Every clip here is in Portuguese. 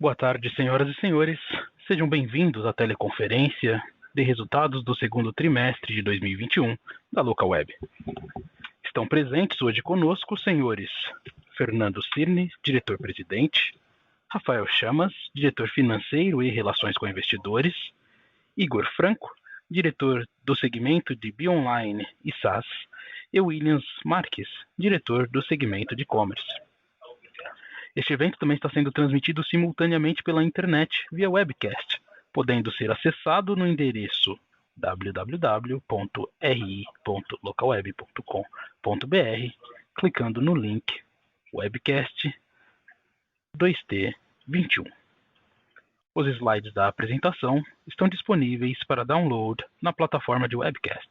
Boa tarde, senhoras e senhores. Sejam bem-vindos à teleconferência de resultados do segundo trimestre de 2021 da LocalWeb. Estão presentes hoje conosco os senhores Fernando Cirne, diretor-presidente, Rafael Chamas, diretor financeiro e relações com investidores, Igor Franco, diretor do segmento de Bionline e SaaS, e Williams Marques, diretor do segmento de e-commerce. Este evento também está sendo transmitido simultaneamente pela internet via webcast, podendo ser acessado no endereço www.ri.localweb.com.br, clicando no link webcast 2T21. Os slides da apresentação estão disponíveis para download na plataforma de webcast.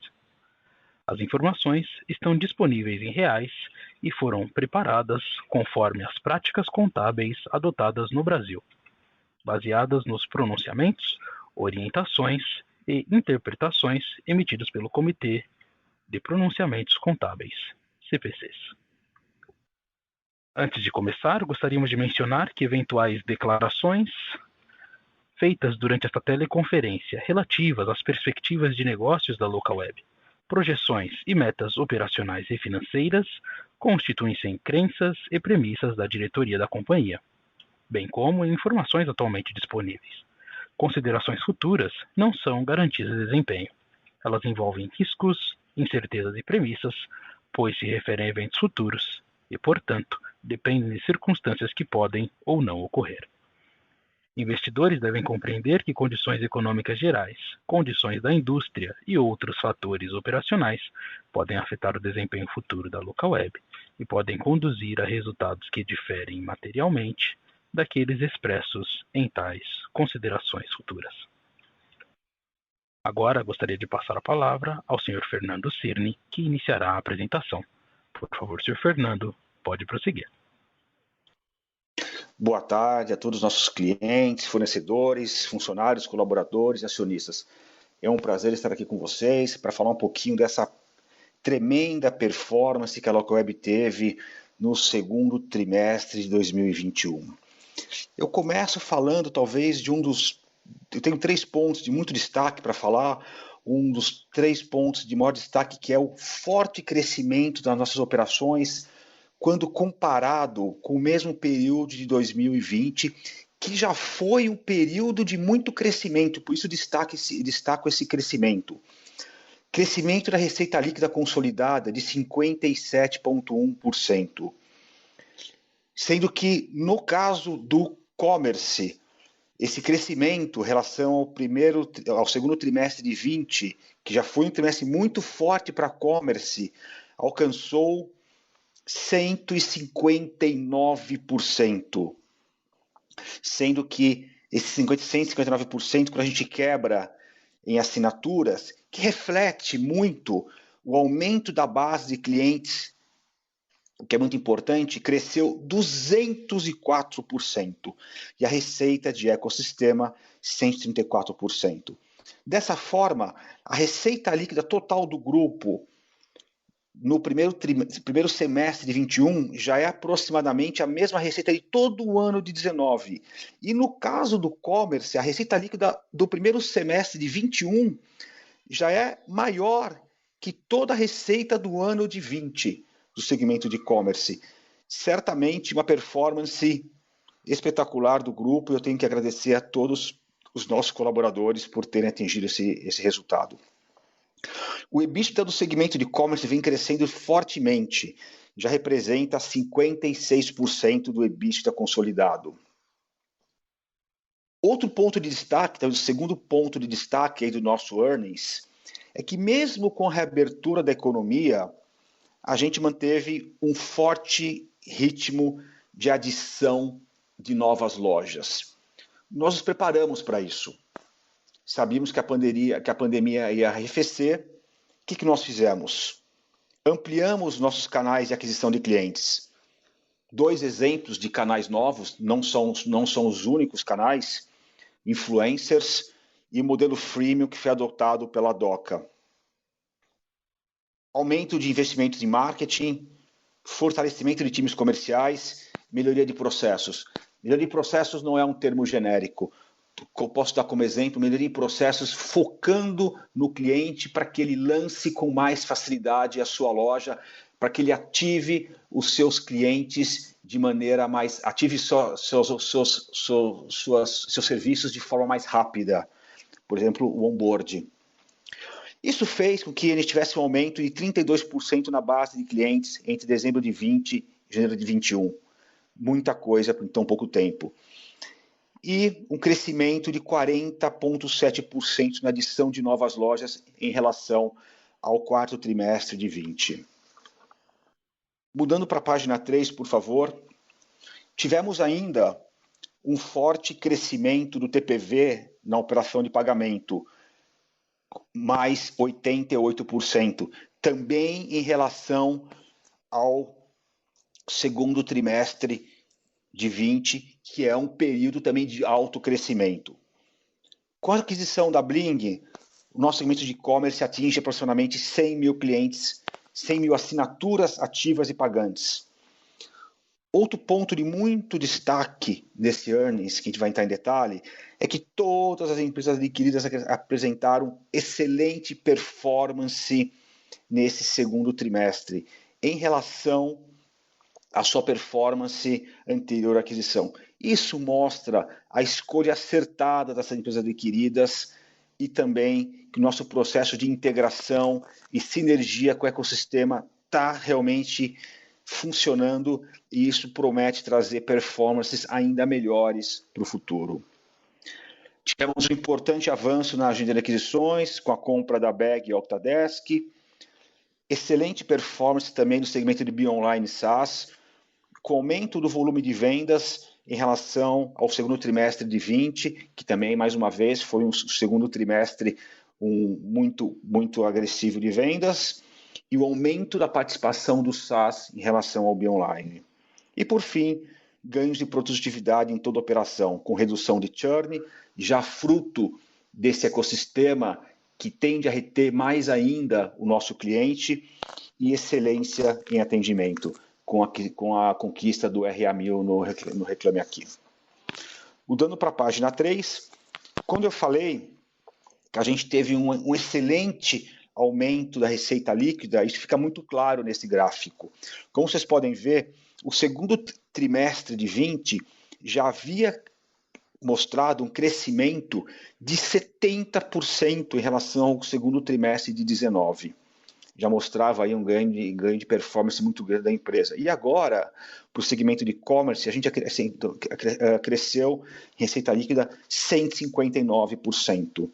As informações estão disponíveis em reais e foram preparadas conforme as práticas contábeis adotadas no Brasil, baseadas nos pronunciamentos, orientações e interpretações emitidos pelo Comitê de Pronunciamentos Contábeis, CPCs. Antes de começar, gostaríamos de mencionar que eventuais declarações feitas durante esta teleconferência relativas às perspectivas de negócios da LocalWeb, projeções e metas operacionais e financeiras constituem-se em crenças e premissas da diretoria da companhia, bem como em informações atualmente disponíveis. Considerações futuras não são garantias de desempenho. Elas envolvem riscos, incertezas e premissas, pois se referem a eventos futuros e, portanto, dependem de circunstâncias que podem ou não ocorrer. Investidores devem compreender que condições econômicas gerais, condições da indústria e outros fatores operacionais podem afetar o desempenho futuro da LocalWeb e podem conduzir a resultados que diferem materialmente daqueles expressos em tais considerações futuras. Agora gostaria de passar a palavra ao Sr. Fernando Cirne, que iniciará a apresentação. Por favor, Sr. Fernando, pode prosseguir. Boa tarde a todos os nossos clientes, fornecedores, funcionários, colaboradores e acionistas. É um prazer estar aqui com vocês para falar um pouquinho dessa tremenda performance que a LocalWeb teve no segundo trimestre de 2021. Eu começo falando talvez de eu tenho 3 pontos de muito destaque para falar. Um dos 3 pontos de maior destaque que é o forte crescimento das nossas operações quando comparado com o mesmo período de 2020, que já foi um período de muito crescimento, por isso destaco esse crescimento. Crescimento da receita líquida consolidada de 57,1%. Sendo que, no caso do e-commerce, esse crescimento em relação ao segundo trimestre de 2020, que já foi um trimestre muito forte para e-commerce, alcançou 159%, sendo que esse 159%, quando a gente quebra em assinaturas, que reflete muito o aumento da base de clientes, o que é muito importante, cresceu 204%, e a receita de ecossistema 134%. Dessa forma, a receita líquida total do grupo no primeiro semestre de 21 já é aproximadamente a mesma receita de todo o ano de 19. E no caso do e-commerce, a receita líquida do primeiro semestre de 21 já é maior que toda a receita do ano de 20 do segmento de e-commerce. Certamente uma performance espetacular do grupo, e eu tenho que agradecer a todos os nossos colaboradores por terem atingido esse resultado. O EBITDA do segmento de e-commerce vem crescendo fortemente, já representa 56% do EBITDA consolidado. Outro ponto de destaque, o segundo ponto de destaque aí do nosso earnings, é que mesmo com a reabertura da economia, a gente manteve um forte ritmo de adição de novas lojas. Nós nos preparamos para isso. Sabíamos que a pandemia ia arrefecer. O que nós fizemos? Ampliamos nossos canais de aquisição de clientes. 2 exemplos de canais novos, não são os únicos canais, influencers e o modelo freemium que foi adotado pela Doca. Aumento de investimentos em marketing, fortalecimento de times comerciais, melhoria de processos. Melhoria de processos não é um termo genérico. Eu posso dar como exemplo melhoria de processos focando no cliente para que ele lance com mais facilidade a sua loja, para que ele ative os seus clientes de maneira mais... ative seus serviços de forma mais rápida. Por exemplo, o onboarding. Isso fez com que ele tivesse um aumento de 32% na base de clientes entre dezembro de 20 e janeiro de 21. Muita coisa em tão pouco tempo. E um crescimento de 40,7% na adição de novas lojas em relação ao quarto trimestre de 20. Mudando para a página 3, por favor. Tivemos ainda um forte crescimento do TPV na operação de pagamento, mais 88%, também em relação ao segundo trimestre de 20, que é um período também de alto crescimento. Com a aquisição da Bling, o nosso segmento de e-commerce atinge aproximadamente 100 mil clientes, 100 mil assinaturas ativas e pagantes. Outro ponto de muito destaque nesse earnings, que a gente vai entrar em detalhe, é que todas as empresas adquiridas apresentaram excelente performance nesse segundo trimestre, em relação à sua performance anterior à aquisição. Isso mostra a escolha acertada dessas empresas adquiridas e também que o nosso processo de integração e sinergia com o ecossistema está realmente funcionando e isso promete trazer performances ainda melhores para o futuro. Tivemos um importante avanço na agenda de aquisições com a compra da Bag e Octadesk, excelente performance também no segmento de Bionline SaaS, com aumento do volume de vendas em relação ao segundo trimestre de 20, que também, mais uma vez, foi um segundo trimestre muito agressivo de vendas, e o aumento da participação do SaaS em relação ao Bionline. E, por fim, ganhos de produtividade em toda a operação, com redução de churn, já fruto desse ecossistema que tende a reter mais ainda o nosso cliente, e excelência em atendimento, com a conquista do RA1000 no Reclame Aqui. Mudando para a página 3, quando eu falei que a gente teve um excelente aumento da receita líquida, isso fica muito claro nesse gráfico. Como vocês podem ver, o segundo trimestre de 20 já havia mostrado um crescimento de 70% em relação ao segundo trimestre de 19. Já mostrava aí um ganho de performance muito grande da empresa. E agora, para o segmento de e-commerce, a gente cresceu em receita líquida 159%.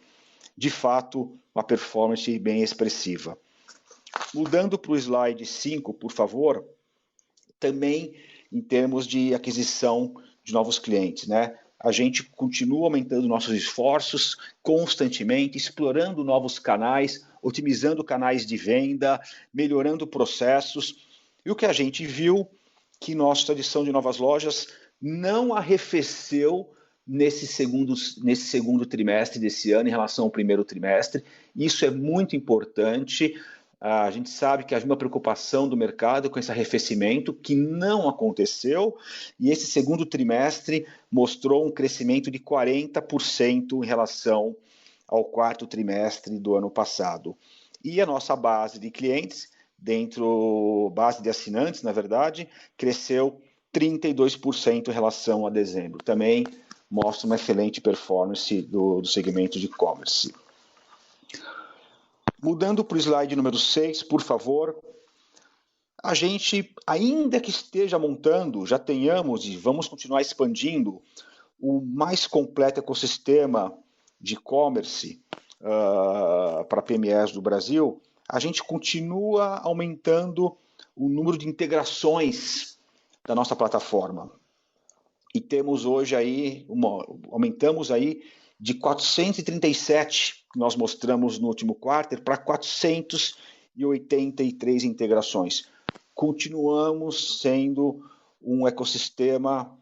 De fato, uma performance bem expressiva. Mudando para o slide 5, por favor, também em termos de aquisição de novos clientes, né? A gente continua aumentando nossos esforços constantemente, explorando novos canais, otimizando canais de venda, melhorando processos. E o que a gente viu que nossa adição de novas lojas não arrefeceu nesse segundo trimestre desse ano em relação ao primeiro trimestre. Isso é muito importante. A gente sabe que havia uma preocupação do mercado com esse arrefecimento, que não aconteceu, e esse segundo trimestre mostrou um crescimento de 40% em relação ao quarto trimestre do ano passado. E a nossa base de clientes, base de assinantes, na verdade, cresceu 32% em relação a dezembro. Também mostra uma excelente performance do segmento de e-commerce. Mudando para o slide número 6, por favor. A gente, ainda que esteja montando, já tenhamos e vamos continuar expandindo o mais completo ecossistema de e-commerce para PMEs do Brasil, a gente continua aumentando o número de integrações da nossa plataforma. E temos hoje aí, aumentamos aí de 437, que nós mostramos no último quarto, para 483 integrações. Continuamos sendo um ecossistema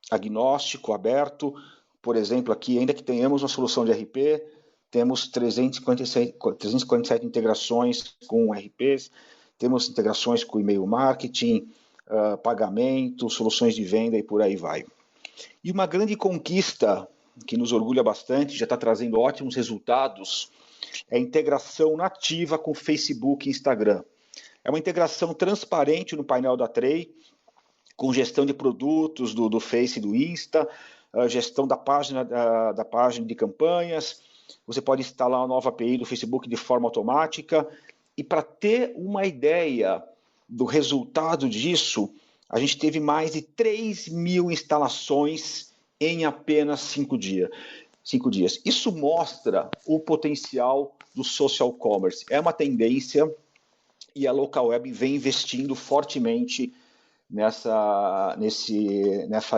agnóstico, aberto. Por exemplo, aqui, ainda que tenhamos uma solução de RP, temos 347 integrações com RPs, temos integrações com e-mail marketing, pagamento, soluções de venda e por aí vai. E uma grande conquista que nos orgulha bastante, já está trazendo ótimos resultados, é a integração nativa com Facebook e Instagram. É uma integração transparente no painel da Tray, com gestão de produtos do Face e do Insta, gestão da página de campanhas. Você pode instalar uma nova API do Facebook de forma automática. E para ter uma ideia do resultado disso, a gente teve mais de 3.000 instalações em apenas 5 dias. Isso mostra o potencial do social commerce. É uma tendência e a Local Web vem investindo fortemente nessa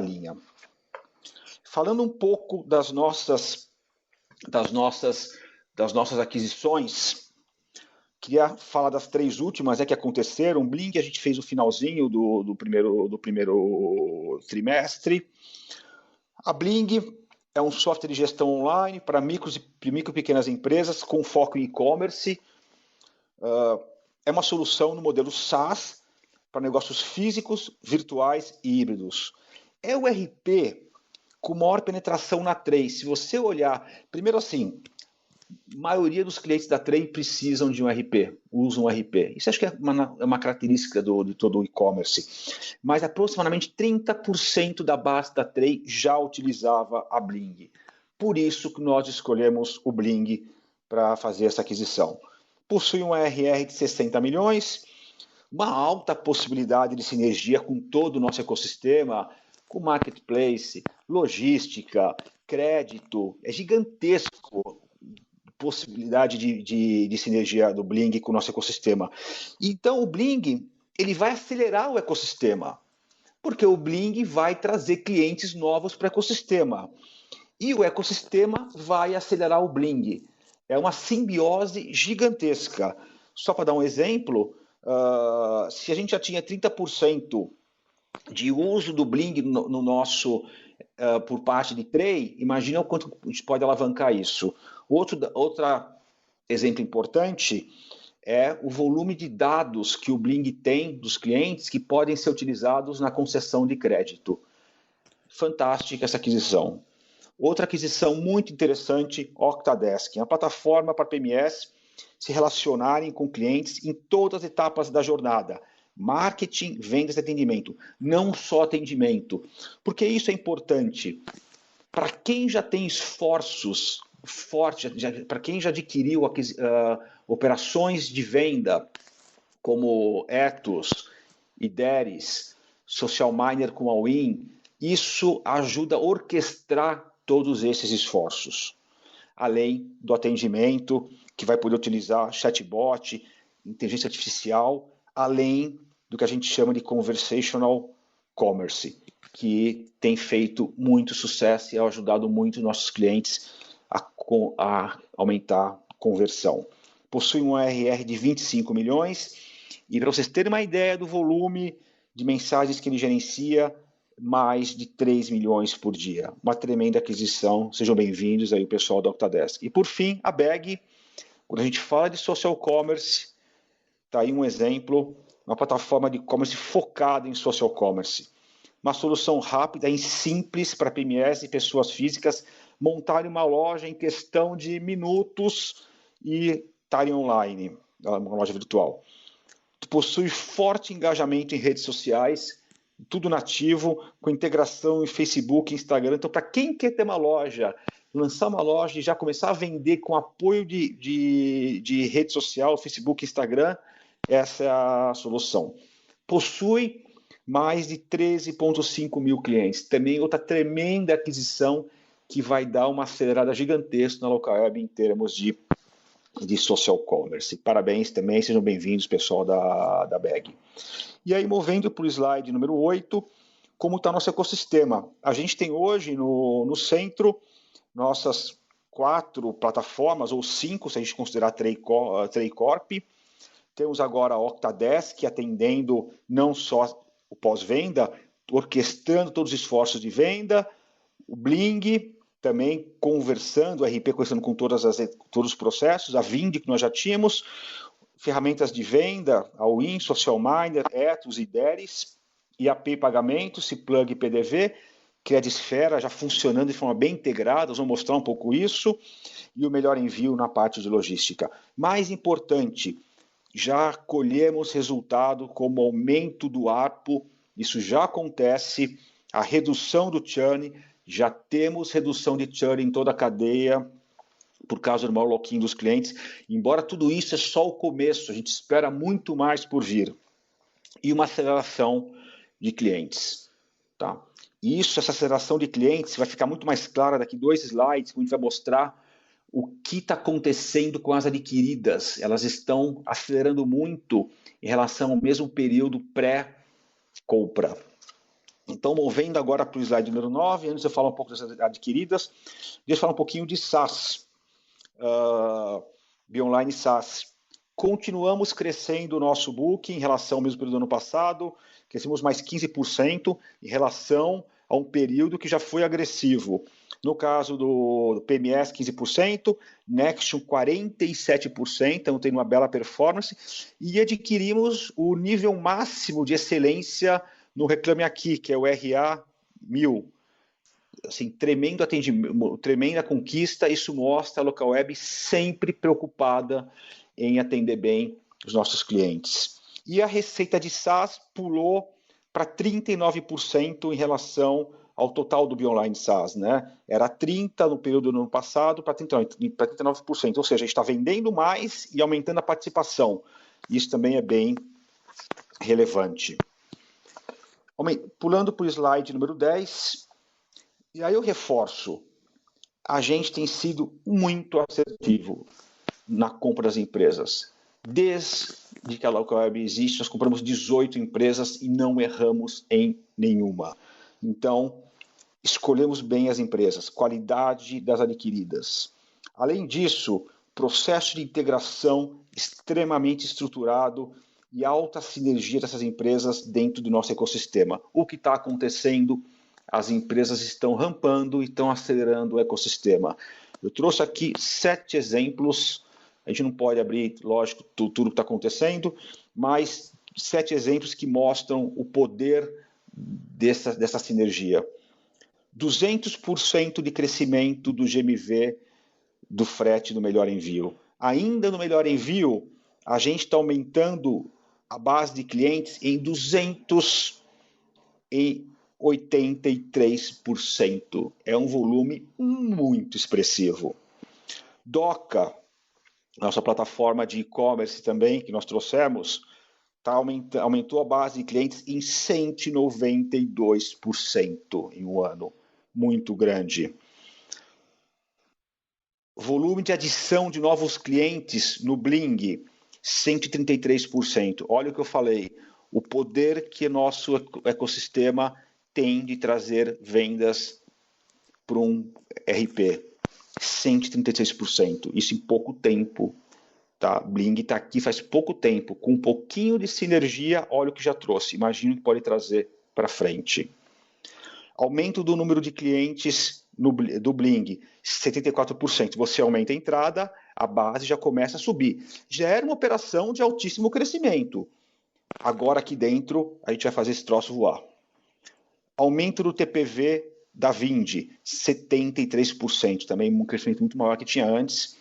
linha. Falando um pouco das nossas aquisições, queria falar das 3 últimas que aconteceram. O Bling a gente fez no finalzinho do primeiro trimestre. A Bling é um software de gestão online para micro e pequenas empresas com foco em e-commerce. É uma solução no modelo SaaS para negócios físicos, virtuais e híbridos. É o RP com maior penetração na Tray. Se você olhar, primeiro assim, a maioria dos clientes da Tray precisam de um RP, usam um RP. Isso acho que é uma característica de todo o e-commerce. Mas aproximadamente 30% da base da Tray já utilizava a Bling. Por isso que nós escolhemos o Bling para fazer essa aquisição. Possui um ARR de 60 milhões, uma alta possibilidade de sinergia com todo o nosso ecossistema, com marketplace, logística, crédito. É gigantesco a possibilidade de sinergia do Bling com o nosso ecossistema. Então, o Bling ele vai acelerar o ecossistema, porque o Bling vai trazer clientes novos para o ecossistema. E o ecossistema vai acelerar o Bling. É uma simbiose gigantesca. Só para dar um exemplo, se a gente já tinha 30% de uso do Bling no nosso por parte de Tray, imagina o quanto a gente pode alavancar isso. Outro exemplo importante é o volume de dados que o Bling tem dos clientes que podem ser utilizados na concessão de crédito. Fantástica essa aquisição. Outra aquisição muito interessante, Octadesk, uma plataforma para PMS se relacionarem com clientes em todas as etapas da jornada. Marketing, vendas e atendimento. Não só atendimento. Porque isso é importante. Para quem já tem esforços fortes, para quem já adquiriu operações de venda, como Ethos, Ideris, Social Miner com All-in, isso ajuda a orquestrar todos esses esforços. Além do atendimento, que vai poder utilizar chatbot, inteligência artificial, além do que a gente chama de conversational commerce, que tem feito muito sucesso e ajudado muito nossos clientes a aumentar a conversão. Possui um ARR de 25 milhões e, para vocês terem uma ideia do volume de mensagens que ele gerencia, mais de 3 milhões por dia. Uma tremenda aquisição. Sejam bem-vindos aí o pessoal da Octadesk. E por fim, a Bag. Quando a gente fala de social commerce, está aí um exemplo, uma plataforma de e-commerce focada em social commerce. Uma solução rápida e simples para PMEs e pessoas físicas montarem uma loja em questão de minutos e estarem online, uma loja virtual. Possui forte engajamento em redes sociais, tudo nativo, com integração em Facebook e Instagram. Então, para quem quer ter uma loja, lançar uma loja e já começar a vender com apoio de rede social, Facebook e Instagram, essa é a solução. Possui mais de 13,5 mil clientes. Também outra tremenda aquisição que vai dar uma acelerada gigantesca na Local Web em termos de social commerce. Parabéns também, sejam bem-vindos, pessoal da Bag. E aí, movendo para o slide número 8, como está nosso ecossistema. A gente tem hoje no centro nossas 4 plataformas, ou 5, se a gente considerar Tray Corp. Temos agora a Octadesk, atendendo não só o pós-venda, orquestrando todos os esforços de venda, o Bling, também conversando, o RP conversando com todos os processos, a Vind, que nós já tínhamos, ferramentas de venda, a All-in, Social Miner, Ethos, Ideris, IAP Pagamentos, Cplug e PDV, Credisfera já funcionando de forma bem integrada, nós vamos mostrar um pouco isso, e o melhor envio na parte de logística. Mais importante, já colhemos resultado como aumento do ARPU, isso já acontece, a redução do churn, já temos redução de churn em toda a cadeia, por causa do maior lock-in dos clientes, embora tudo isso é só o começo, a gente espera muito mais por vir. E uma aceleração de clientes. Tá? Essa aceleração de clientes vai ficar muito mais clara daqui 2 slides, que a gente vai mostrar o que está acontecendo com as adquiridas. Elas estão acelerando muito em relação ao mesmo período pré-compra. Então, movendo agora para o slide número 9, antes de eu falar um pouco das adquiridas, deixa eu falar um pouquinho de SaaS. BeOnline SaaS. Continuamos crescendo o nosso book em relação ao mesmo período do ano passado, crescemos mais 15% em relação a um período que já foi agressivo. No caso do PMS, 15%, Nexion, 47%, então tem uma bela performance, e adquirimos o nível máximo de excelência no Reclame Aqui, que é o RA 1000. Assim, tremendo atendimento, tremenda conquista, isso mostra a Local Web sempre preocupada em atender bem os nossos clientes. E a receita de SaaS pulou para 39% em relação ao total do BeOnline SaaS, né? Era 30% no período do ano passado para 39%, ou seja, a gente está vendendo mais e aumentando a participação. Isso também é bem relevante. Pulando para o slide número 10, e aí eu reforço, a gente tem sido muito assertivo na compra das empresas. Desde que a Local Web existe, nós compramos 18 empresas e não erramos em nenhuma. Então, escolhemos bem as empresas, qualidade das adquiridas. Além disso, processo de integração extremamente estruturado e alta sinergia dessas empresas dentro do nosso ecossistema. O que está acontecendo? As empresas estão rampando e estão acelerando o ecossistema. Eu trouxe aqui 7 exemplos. A gente não pode abrir, lógico, tudo que está acontecendo, mas 7 exemplos que mostram o poder dessa sinergia. 200% de crescimento do GMV do frete no Melhor Envio. Ainda no Melhor Envio, a gente está aumentando a base de clientes em 283%. É um volume muito expressivo. Doca, nossa plataforma de e-commerce também, que nós trouxemos, aumentou a base de clientes em 192% em um ano. Muito grande. Volume de adição de novos clientes no Bling, 133%. Olha o que eu falei, o poder que nosso ecossistema tem de trazer vendas para um RP. 133%. Isso em pouco tempo. Tá? Bling está aqui faz pouco tempo. Com um pouquinho de sinergia, olha o que já trouxe. Imagina o que pode trazer para frente. Aumento do número de clientes do Bling, 74%. Você aumenta a entrada, a base já começa a subir. Já era uma operação de altíssimo crescimento. Agora aqui dentro, a gente vai fazer esse troço voar. Aumento do TPV da Vind, 73%. Também um crescimento muito maior que tinha antes.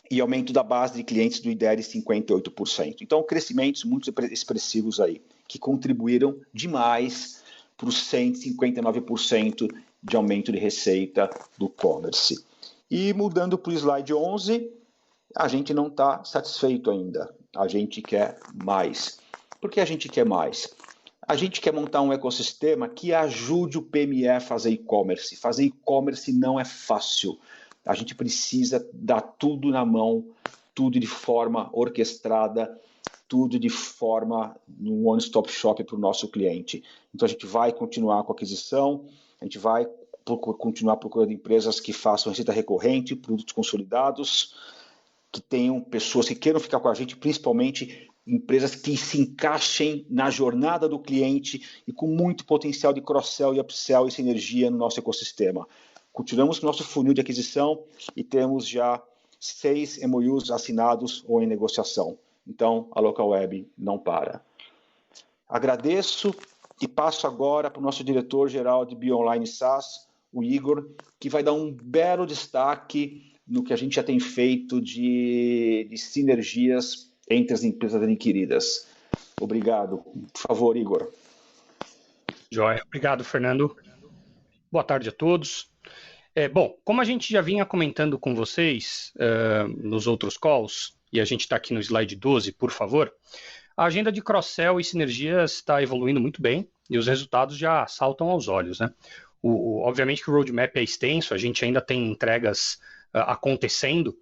E aumento da base de clientes do IDER, 58%. Então, crescimentos muito expressivos aí, que contribuíram demais para os 159% de aumento de receita do e-commerce. E mudando para o slide 11, a gente não está satisfeito ainda. A gente quer mais. Por que a gente quer mais? A gente quer montar um ecossistema que ajude o PME a fazer e-commerce. Fazer e-commerce não é fácil. A gente precisa dar tudo na mão, tudo de forma orquestrada, tudo de forma num one-stop shop para o nosso cliente. Então a gente vai continuar com a aquisição, a gente vai continuar procurando empresas que façam receita recorrente, produtos consolidados, que tenham pessoas que queiram ficar com a gente, principalmente empresas que se encaixem na jornada do cliente e com muito potencial de cross-sell e upsell e sinergia no nosso ecossistema. Continuamos com o nosso funil de aquisição e temos já 6 MOUs assinados ou em negociação. Então, a Local Web não para. Agradeço e passo agora para o nosso diretor-geral de BioOnline SaaS, o Igor, que vai dar um belo destaque no que a gente já tem feito de sinergias entre as empresas adquiridas. Obrigado. Por favor, Igor. Joia. Obrigado, Fernando. Boa tarde a todos. Bom, como a gente já vinha comentando com vocês nos outros calls, e a gente está aqui no slide 12, por favor, a agenda de cross-sell e sinergias está evoluindo muito bem e os resultados já saltam aos olhos, né? Obviamente que o roadmap é extenso, a gente ainda tem entregas acontecendo,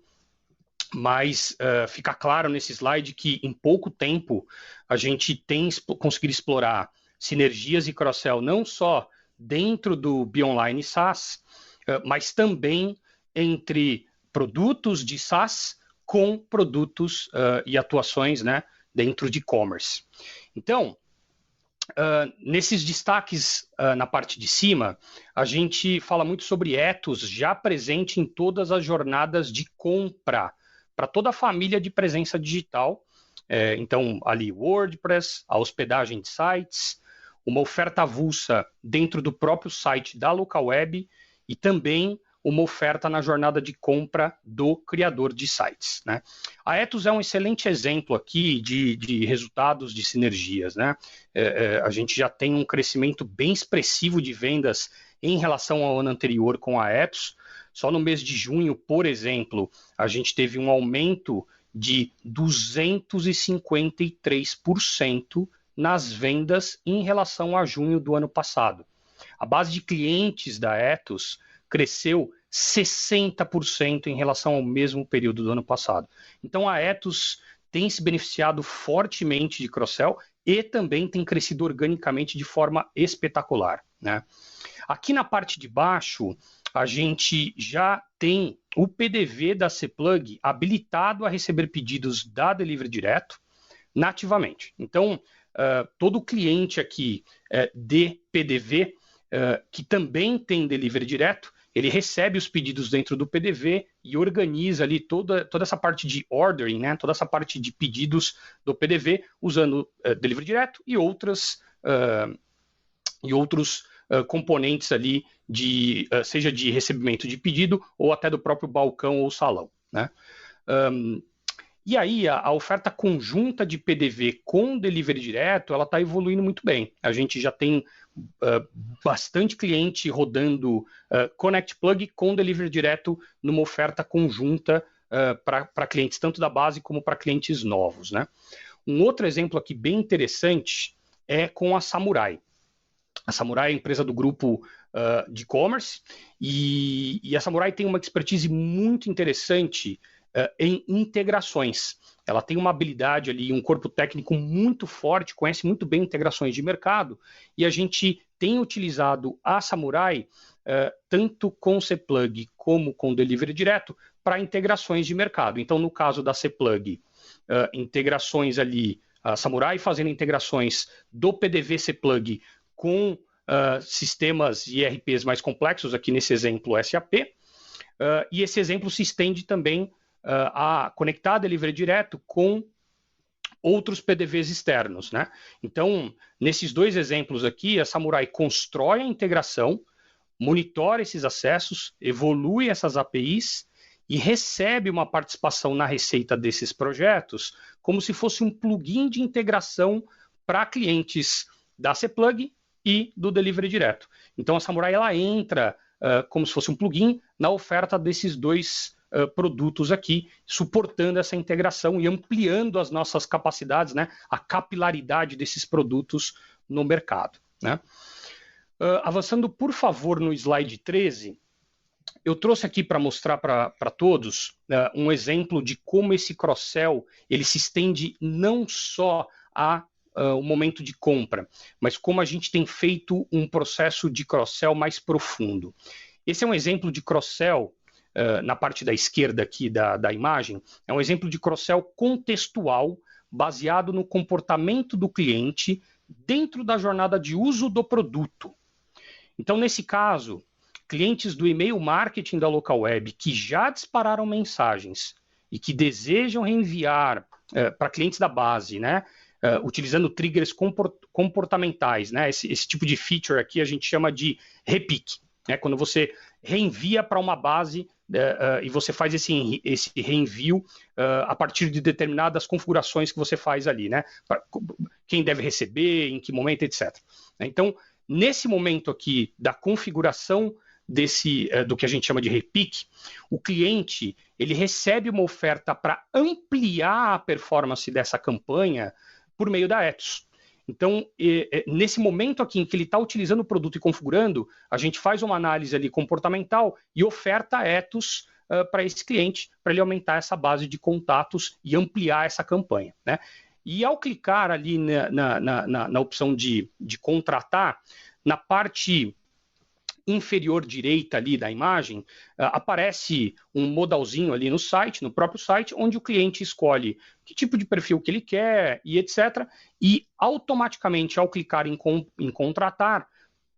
mas fica claro nesse slide que em pouco tempo a gente tem conseguido explorar sinergias e cross-sell não só dentro do BioOnline SaaS, mas também entre produtos de SaaS com produtos e atuações, né, dentro de e-commerce. Então, nesses destaques na parte de cima, a gente fala muito sobre Ethos já presente em todas as jornadas de compra, para toda a família de presença digital. Então, ali WordPress, a hospedagem de sites, uma oferta avulsa dentro do próprio site da local web e também uma oferta na jornada de compra do criador de sites, né? A Ethos é um excelente exemplo aqui de resultados de sinergias, né? A gente já tem um crescimento bem expressivo de vendas em relação ao ano anterior com a Ethos. Só no mês de junho, por exemplo, a gente teve um aumento de 253% nas vendas em relação a junho do ano passado. A base de clientes da Ethos cresceu 60% em relação ao mesmo período do ano passado. Então a Ethos tem se beneficiado fortemente de cross-sell e também tem crescido organicamente de forma espetacular, né? Aqui na parte de baixo, a gente já tem o PDV da Cplug habilitado a receber pedidos da Delivery Direto nativamente. Então, todo cliente aqui de PDV, que também tem Delivery Direto, ele recebe os pedidos dentro do PDV e organiza ali toda essa parte de ordering, né? Toda essa parte de pedidos do PDV usando Delivery Direto e outros componentes ali, seja de recebimento de pedido ou até do próprio balcão ou salão, né? E aí, a oferta conjunta de PDV com Delivery Direto, ela está evoluindo muito bem. A gente já tem bastante cliente rodando Connect Plug com Delivery Direto numa oferta conjunta para clientes tanto da base como para clientes novos, né? Um outro exemplo aqui bem interessante é com a Samurai. A Samurai é a empresa do grupo de e-commerce e a Samurai tem uma expertise muito interessante em integrações. Ela tem uma habilidade ali, um corpo técnico muito forte, conhece muito bem integrações de mercado, e a gente tem utilizado a Samurai tanto com Cplug como com Delivery Direto para integrações de mercado. Então, no caso da Cplug, integrações ali, a Samurai fazendo integrações do PDV Cplug com sistemas e ERPs mais complexos, aqui nesse exemplo SAP, e esse exemplo se estende também a conectar a Delivery Direto com outros PDVs externos, né? Então, nesses dois exemplos aqui, a Samurai constrói a integração, monitora esses acessos, evolui essas APIs e recebe uma participação na receita desses projetos como se fosse um plugin de integração para clientes da Cplug e do Delivery Direto. Então, a Samurai ela entra como se fosse um plugin na oferta desses dois produtos aqui, suportando essa integração e ampliando as nossas capacidades, né, a capilaridade desses produtos no mercado, né? Avançando, por favor, no slide 13, eu trouxe aqui para mostrar para todos um exemplo de como esse cross-sell ele se estende não só a o momento de compra, mas como a gente tem feito um processo de cross-sell mais profundo. Esse é um exemplo de cross-sell na parte da esquerda aqui da imagem, é um exemplo de cross-sell contextual baseado no comportamento do cliente dentro da jornada de uso do produto. Então, nesse caso, clientes do e-mail marketing da local web que já dispararam mensagens e que desejam reenviar para clientes da base, né, utilizando triggers comportamentais, né? Esse tipo de feature aqui a gente chama de repique, né? Quando você reenvia para uma base e você faz esse reenvio a partir de determinadas configurações que você faz ali, né? Quem deve receber, em que momento, etc. Então, nesse momento aqui da configuração do que a gente chama de repique, o cliente ele recebe uma oferta para ampliar a performance dessa campanha por meio da Ethos. Então, nesse momento aqui em que ele está utilizando o produto e configurando, a gente faz uma análise ali comportamental e oferta a Ethos para esse cliente, para ele aumentar essa base de contatos e ampliar essa campanha, né? E ao clicar ali na opção de contratar, na parte inferior direita ali da imagem, aparece um modalzinho ali no próprio site, onde o cliente escolhe que tipo de perfil que ele quer e etc. E automaticamente, ao clicar em contratar,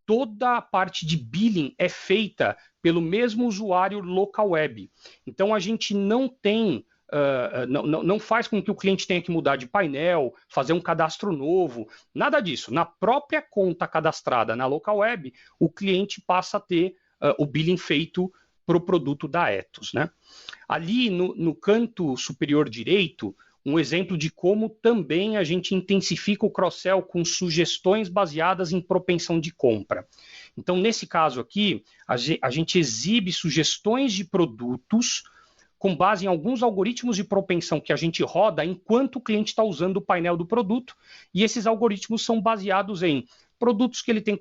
toda a parte de billing é feita pelo mesmo usuário local web. Então a gente não tem não faz com que o cliente tenha que mudar de painel, fazer um cadastro novo, nada disso. Na própria conta cadastrada na local web, o cliente passa a ter o billing feito para o produto da Ethos, né? Ali no canto superior direito, um exemplo de como também a gente intensifica o cross-sell com sugestões baseadas em propensão de compra. Então, nesse caso aqui, a gente exibe sugestões de produtos com base em alguns algoritmos de propensão que a gente roda enquanto o cliente está usando o painel do produto, e esses algoritmos são baseados em produtos que ele tem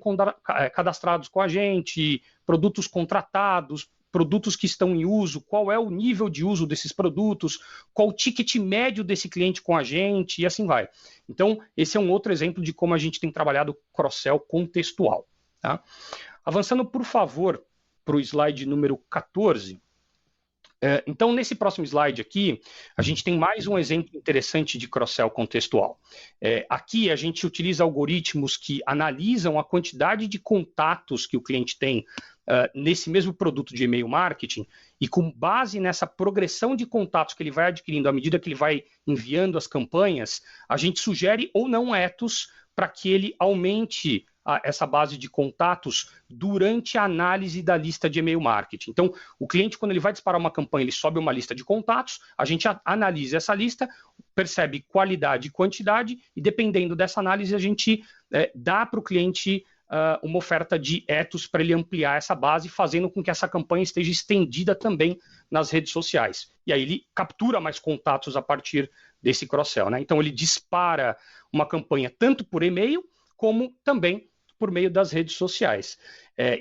cadastrados com a gente, produtos contratados, produtos que estão em uso, qual é o nível de uso desses produtos, qual o ticket médio desse cliente com a gente, e assim vai. Então, esse é um outro exemplo de como a gente tem trabalhado cross-sell contextual. Tá? Avançando, por favor, para o slide número 14. Então, nesse próximo slide aqui, a gente tem mais um exemplo interessante de cross-sell contextual. Aqui a gente utiliza algoritmos que analisam a quantidade de contatos que o cliente tem nesse mesmo produto de e-mail marketing, e com base nessa progressão de contatos que ele vai adquirindo à medida que ele vai enviando as campanhas, a gente sugere ou não Ethos para que ele aumente essa base de contatos durante a análise da lista de e-mail marketing. Então, o cliente, quando ele vai disparar uma campanha, ele sobe uma lista de contatos, a gente analisa essa lista, percebe qualidade e quantidade, e dependendo dessa análise, a gente dá para o cliente uma oferta de Ethos para ele ampliar essa base, fazendo com que essa campanha esteja estendida também nas redes sociais. E aí ele captura mais contatos a partir desse cross-sell, né? Então, ele dispara uma campanha tanto por e-mail, como também por meio das redes sociais.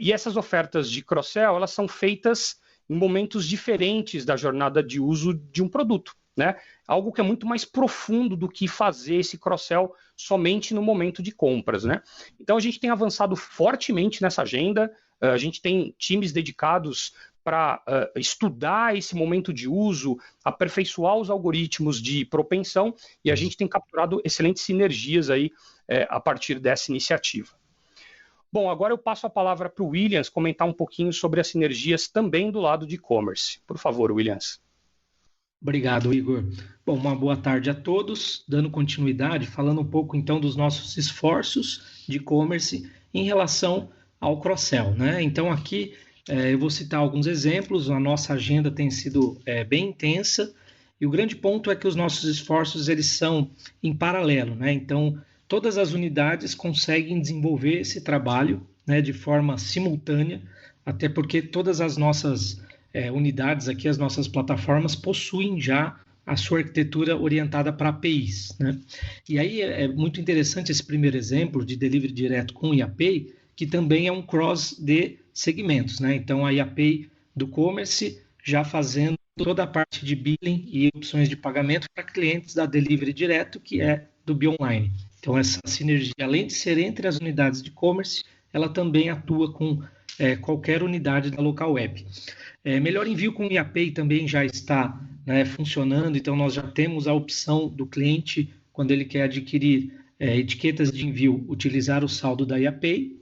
E essas ofertas de cross-sell, elas são feitas em momentos diferentes da jornada de uso de um produto, né? Algo que é muito mais profundo do que fazer esse cross-sell somente no momento de compras, né? Então, a gente tem avançado fortemente nessa agenda, a gente tem times dedicados para estudar esse momento de uso, aperfeiçoar os algoritmos de propensão, e a gente tem capturado excelentes sinergias aí a partir dessa iniciativa. Bom, agora eu passo a palavra para o Williams comentar um pouquinho sobre as sinergias também do lado de e-commerce. Por favor, Williams. Obrigado, Igor. Bom, uma boa tarde a todos. Dando continuidade, falando um pouco então dos nossos esforços de e-commerce em relação ao cross-sell, né? Então aqui eu vou citar alguns exemplos. A nossa agenda tem sido bem intensa e o grande ponto é que os nossos esforços eles são em paralelo, né? Então todas as unidades conseguem desenvolver esse trabalho, né, de forma simultânea, até porque todas as nossas unidades aqui, as nossas plataformas, possuem já a sua arquitetura orientada para APIs, né? E aí é muito interessante esse primeiro exemplo de delivery direto com IAPI, que também é um cross de segmentos, né? Então a IAPI do e-commerce já fazendo toda a parte de billing e opções de pagamento para clientes da delivery direto, que é do BeOnline. Então, essa sinergia, além de ser entre as unidades de e-commerce, ela também atua com qualquer unidade da local web. Melhor envio com IAPI também já está funcionando, então nós já temos a opção do cliente, quando ele quer adquirir etiquetas de envio, utilizar o saldo da IAPI,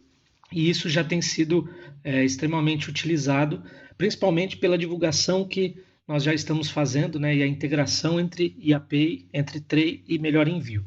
e isso já tem sido extremamente utilizado, principalmente pela divulgação que nós já estamos fazendo, né, e a integração entre IAPI, entre Tray e Melhor Envio.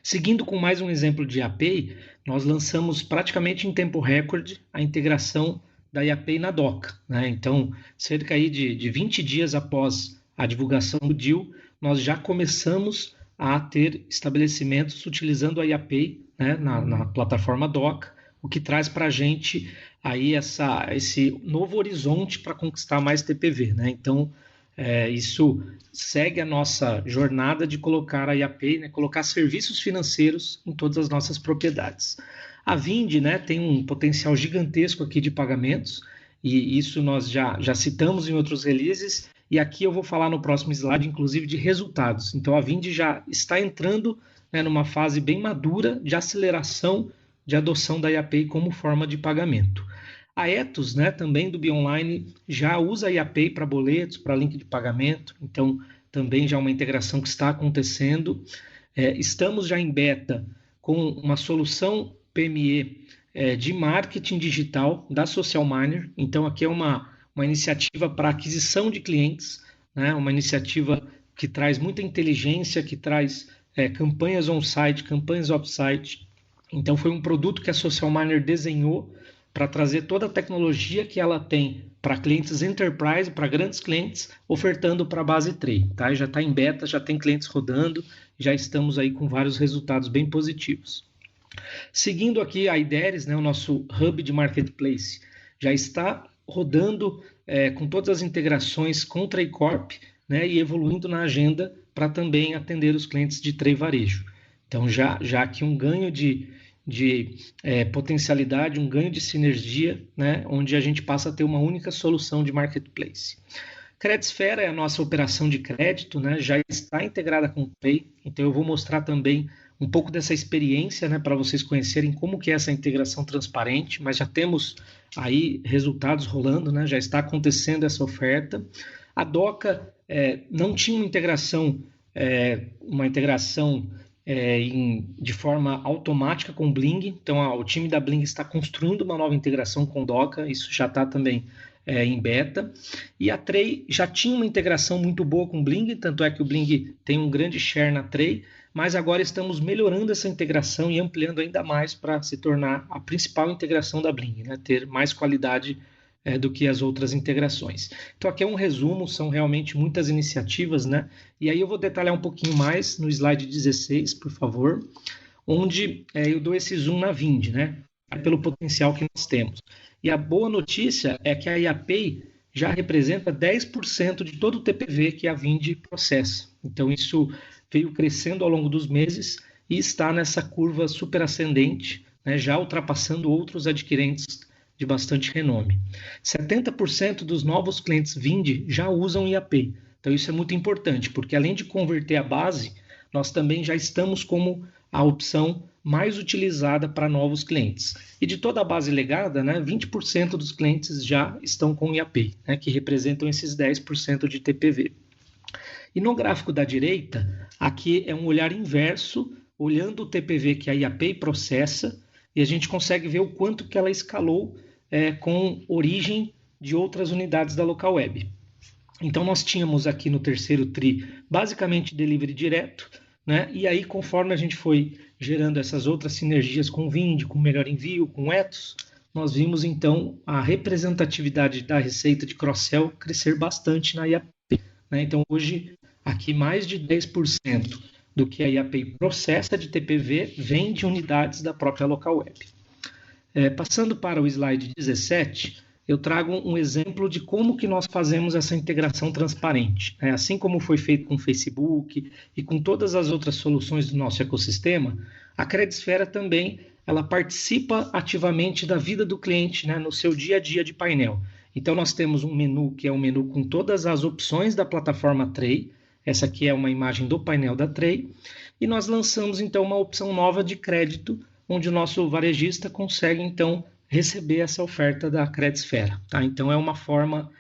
Seguindo com mais um exemplo de IAPay, nós lançamos praticamente em tempo recorde a integração da IAPay na Doca, né? Então, cerca aí de 20 dias após a divulgação do deal, nós já começamos a ter estabelecimentos utilizando a IAPay, né, na plataforma Doca, o que traz para a gente aí esse novo horizonte para conquistar mais TPV, né? Então, isso segue a nossa jornada de colocar a IAPay, né, colocar serviços financeiros em todas as nossas propriedades. A Vind, né, tem um potencial gigantesco aqui de pagamentos, e isso nós já citamos em outros releases, e aqui eu vou falar no próximo slide, inclusive, de resultados. Então, a Vind já está entrando, né, numa fase bem madura de aceleração de adoção da IAPay como forma de pagamento. A Etos, né, também do BeOnline, já usa a IAPay para boletos, para link de pagamento, então também já é uma integração que está acontecendo. Estamos já em beta com uma solução PME de marketing digital da Social Miner, então aqui é uma iniciativa para aquisição de clientes, né, uma iniciativa que traz muita inteligência, que traz campanhas on-site, campanhas off-site. Então foi um produto que a Social Miner desenhou para trazer toda a tecnologia que ela tem para clientes enterprise, para grandes clientes, ofertando para a base Tray. Tá? Já está em beta, já tem clientes rodando, já estamos aí com vários resultados bem positivos. Seguindo aqui a IDERES, né, o nosso hub de marketplace, já está rodando com todas as integrações com o Tray Corp, né, e evoluindo na agenda para também atender os clientes de Tray Varejo. Então já aqui um ganho de potencialidade, um ganho de sinergia, né, onde a gente passa a ter uma única solução de marketplace. Credisfera é a nossa operação de crédito, né, já está integrada com o Pay, então eu vou mostrar também um pouco dessa experiência, né, para vocês conhecerem como que é essa integração transparente, mas já temos aí resultados rolando, né, já está acontecendo essa oferta. A Doca não tinha uma integração de forma automática com o Bling, então o time da Bling está construindo uma nova integração com o Doca, isso já está também em beta, e a Tray já tinha uma integração muito boa com o Bling, tanto é que o Bling tem um grande share na Tray, mas agora estamos melhorando essa integração e ampliando ainda mais para se tornar a principal integração da Bling, né? Ter mais qualidade do que as outras integrações. Então aqui é um resumo, são realmente muitas iniciativas, né? E aí eu vou detalhar um pouquinho mais no slide 16, por favor, onde eu dou esse zoom na Vind, né? Pelo potencial que nós temos. E a boa notícia é que a IAPay já representa 10% de todo o TPV que a Vind processa. Então isso veio crescendo ao longo dos meses e está nessa curva super ascendente, né? Já ultrapassando outros adquirentes de bastante renome. 70% dos novos clientes Vind já usam IAPay. Então isso é muito importante, porque além de converter a base, nós também já estamos como a opção mais utilizada para novos clientes. E de toda a base legada, né, 20% dos clientes já estão com IAPay, né, que representam esses 10% de TPV. E no gráfico da direita, aqui é um olhar inverso, olhando o TPV que a IAPay processa, e a gente consegue ver o quanto que ela escalou com origem de outras unidades da local web. Então nós tínhamos aqui no terceiro TRI basicamente delivery direto, né? E aí conforme a gente foi gerando essas outras sinergias com o Vind, com o Melhor Envio, com o Etos, nós vimos então a representatividade da receita de cross-sell crescer bastante na IAPay, né? Então hoje aqui mais de 10% do que a IAPay processa de TPV vem de unidades da própria local web. Passando para o slide 17, eu trago um exemplo de como que nós fazemos essa integração transparente. Assim como foi feito com o Facebook e com todas as outras soluções do nosso ecossistema, a Credisfera também ela participa ativamente da vida do cliente, né, no seu dia a dia de painel. Então nós temos um menu que é um menu com todas as opções da plataforma Tray. Essa aqui é uma imagem do painel da Tray. E nós lançamos então uma opção nova de crédito, onde o nosso varejista consegue, então, receber essa oferta da Credisfera. Tá? Então, é uma forma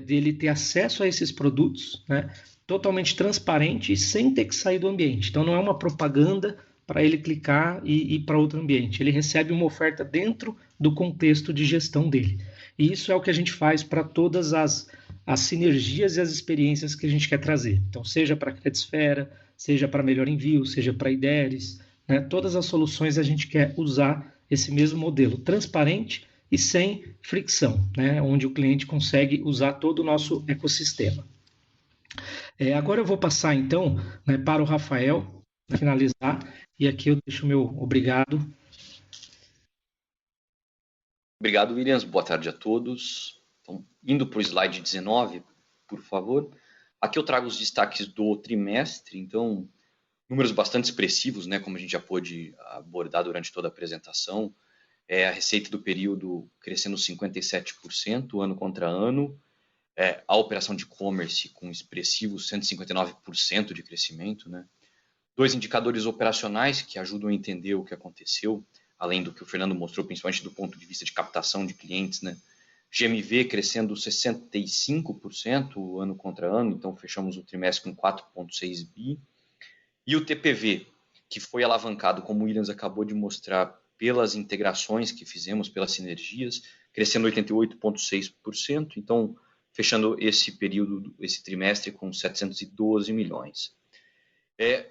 dele ter acesso a esses produtos, né, totalmente transparente e sem ter que sair do ambiente. Então, não é uma propaganda para ele clicar e ir para outro ambiente. Ele recebe uma oferta dentro do contexto de gestão dele. E isso é o que a gente faz para todas as sinergias e as experiências que a gente quer trazer. Então, seja para a Credisfera, seja para melhor envio, seja para IDERES, né? Todas as soluções a gente quer usar esse mesmo modelo, transparente e sem fricção, né? Onde o cliente consegue usar todo o nosso ecossistema. Agora eu vou passar, então, né, para o Rafael, para finalizar, e aqui eu deixo o meu obrigado. Obrigado, Williams. Boa tarde a todos. Então, indo para o slide 19, por favor. Aqui eu trago os destaques do trimestre, então, números bastante expressivos, né, como a gente já pôde abordar durante toda a apresentação. A receita do período crescendo 57% ano contra ano. A operação de e-commerce com expressivos 159% de crescimento, né? 2 indicadores operacionais que ajudam a entender o que aconteceu, além do que o Fernando mostrou, principalmente do ponto de vista de captação de clientes, né? GMV crescendo 65% ano contra ano, então fechamos o trimestre com 4,6 bi. E o TPV, que foi alavancado, como o Williams acabou de mostrar, pelas integrações que fizemos, pelas sinergias, crescendo 88,6%, então fechando esse período, esse trimestre com 712 milhões.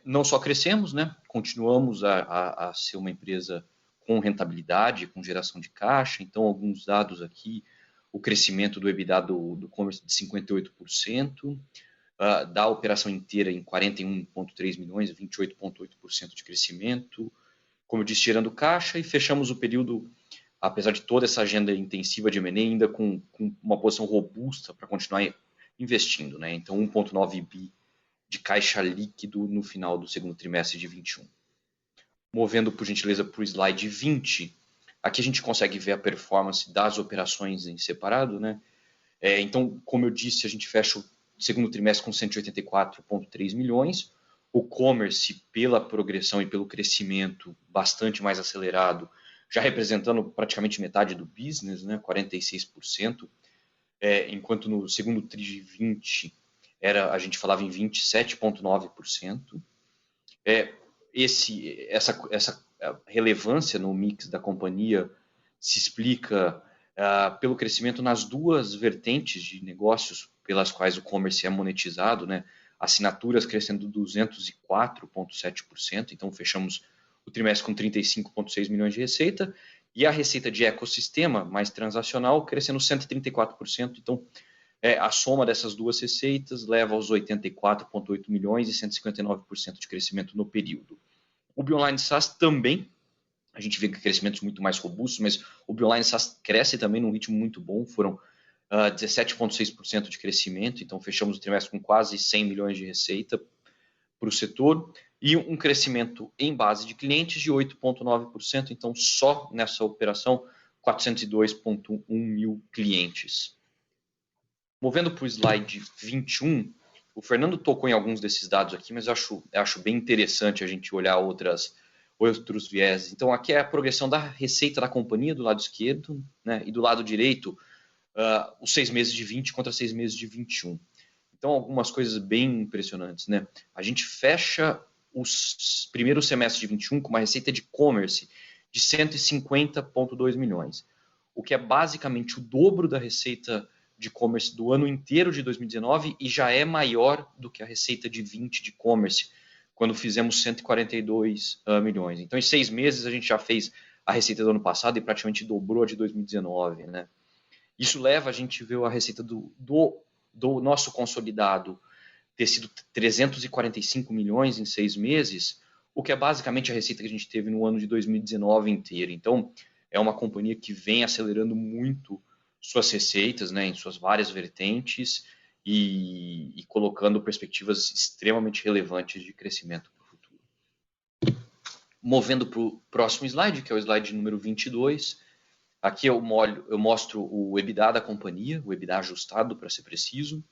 Não só crescemos, né? Continuamos a ser uma empresa com rentabilidade, com geração de caixa, então alguns dados aqui, o crescimento do EBITDA do commerce de 58%, da operação inteira em 41,3 milhões, 28,8% de crescimento, como eu disse, gerando caixa, e fechamos o período, apesar de toda essa agenda intensiva de M&A, ainda com uma posição robusta para continuar investindo, né? Então 1,9 bi de caixa líquido no final do segundo trimestre de 21. Movendo, por gentileza, para o slide 20, aqui a gente consegue ver a performance das operações em separado, né? Então, como eu disse, a gente fecha o segundo trimestre com 184,3 milhões. O commerce, pela progressão e pelo crescimento bastante mais acelerado, já representando praticamente metade do business, né, 46%, enquanto no segundo tri de 20 a gente falava em 27,9%. Essa relevância no mix da companhia se explica pelo crescimento nas duas vertentes de negócios pelas quais o commerce é monetizado, né? Assinaturas crescendo 204,7%, então fechamos o trimestre com 35,6 milhões de receita, e a receita de ecossistema, mais transacional, crescendo 134%, então a soma dessas duas receitas leva aos 84,8 milhões e 159% de crescimento no período. O Bionline SaaS também, a gente vê que crescimentos muito mais robustos, mas o Bionline SaaS cresce também num ritmo muito bom, foram 17,6% de crescimento, então fechamos o trimestre com quase 100 milhões de receita para o setor, e um crescimento em base de clientes de 8,9%, então só nessa operação 402,1 mil clientes. Movendo para o slide 21, o Fernando tocou em alguns desses dados aqui, mas eu acho bem interessante a gente olhar outros viés. Então, aqui é a progressão da receita da companhia do lado esquerdo, né, e do lado direito, os 6 meses de 20 contra 6 meses de 21. Então, algumas coisas bem impressionantes, né? A gente fecha os primeiros semestres de 21 com uma receita de e-commerce de 150,2 milhões, o que é basicamente o dobro da receita de e-commerce do ano inteiro de 2019 e já é maior do que a receita de 20 de e-commerce, quando fizemos 142 milhões. Então, em 6 meses, a gente já fez a receita do ano passado e praticamente dobrou a de 2019, né? Isso leva a gente a ver a receita do nosso consolidado ter sido 345 milhões em 6 meses, o que é basicamente a receita que a gente teve no ano de 2019 inteiro. Então, é uma companhia que vem acelerando muito suas receitas, né, em suas várias vertentes e colocando perspectivas extremamente relevantes de crescimento para o futuro. Movendo para o próximo slide, que é o slide número 22, aqui eu mostro o EBITDA da companhia, o EBITDA ajustado, para ser preciso.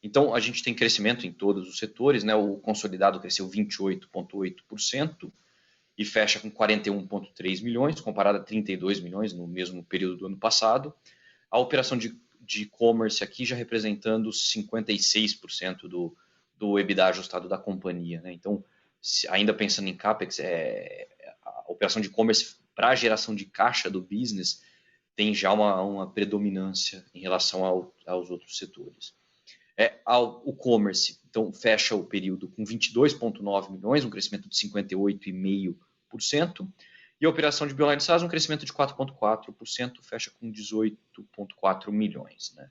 Então, a gente tem crescimento em todos os setores, né? O consolidado cresceu 28,8% e fecha com 41,3 milhões, comparado a 32 milhões no mesmo período do ano passado. A operação de e-commerce aqui já representando 56% do EBITDA ajustado da companhia, né? Então, ainda pensando em CAPEX, a operação de e-commerce para a geração de caixa do business tem já uma predominância em relação aos outros setores. O commerce então fecha o período com 22,9 milhões, um crescimento de 58,5%. E a operação de Beeline SaaS, um crescimento de 4,4%, fecha com 18,4 milhões. Né?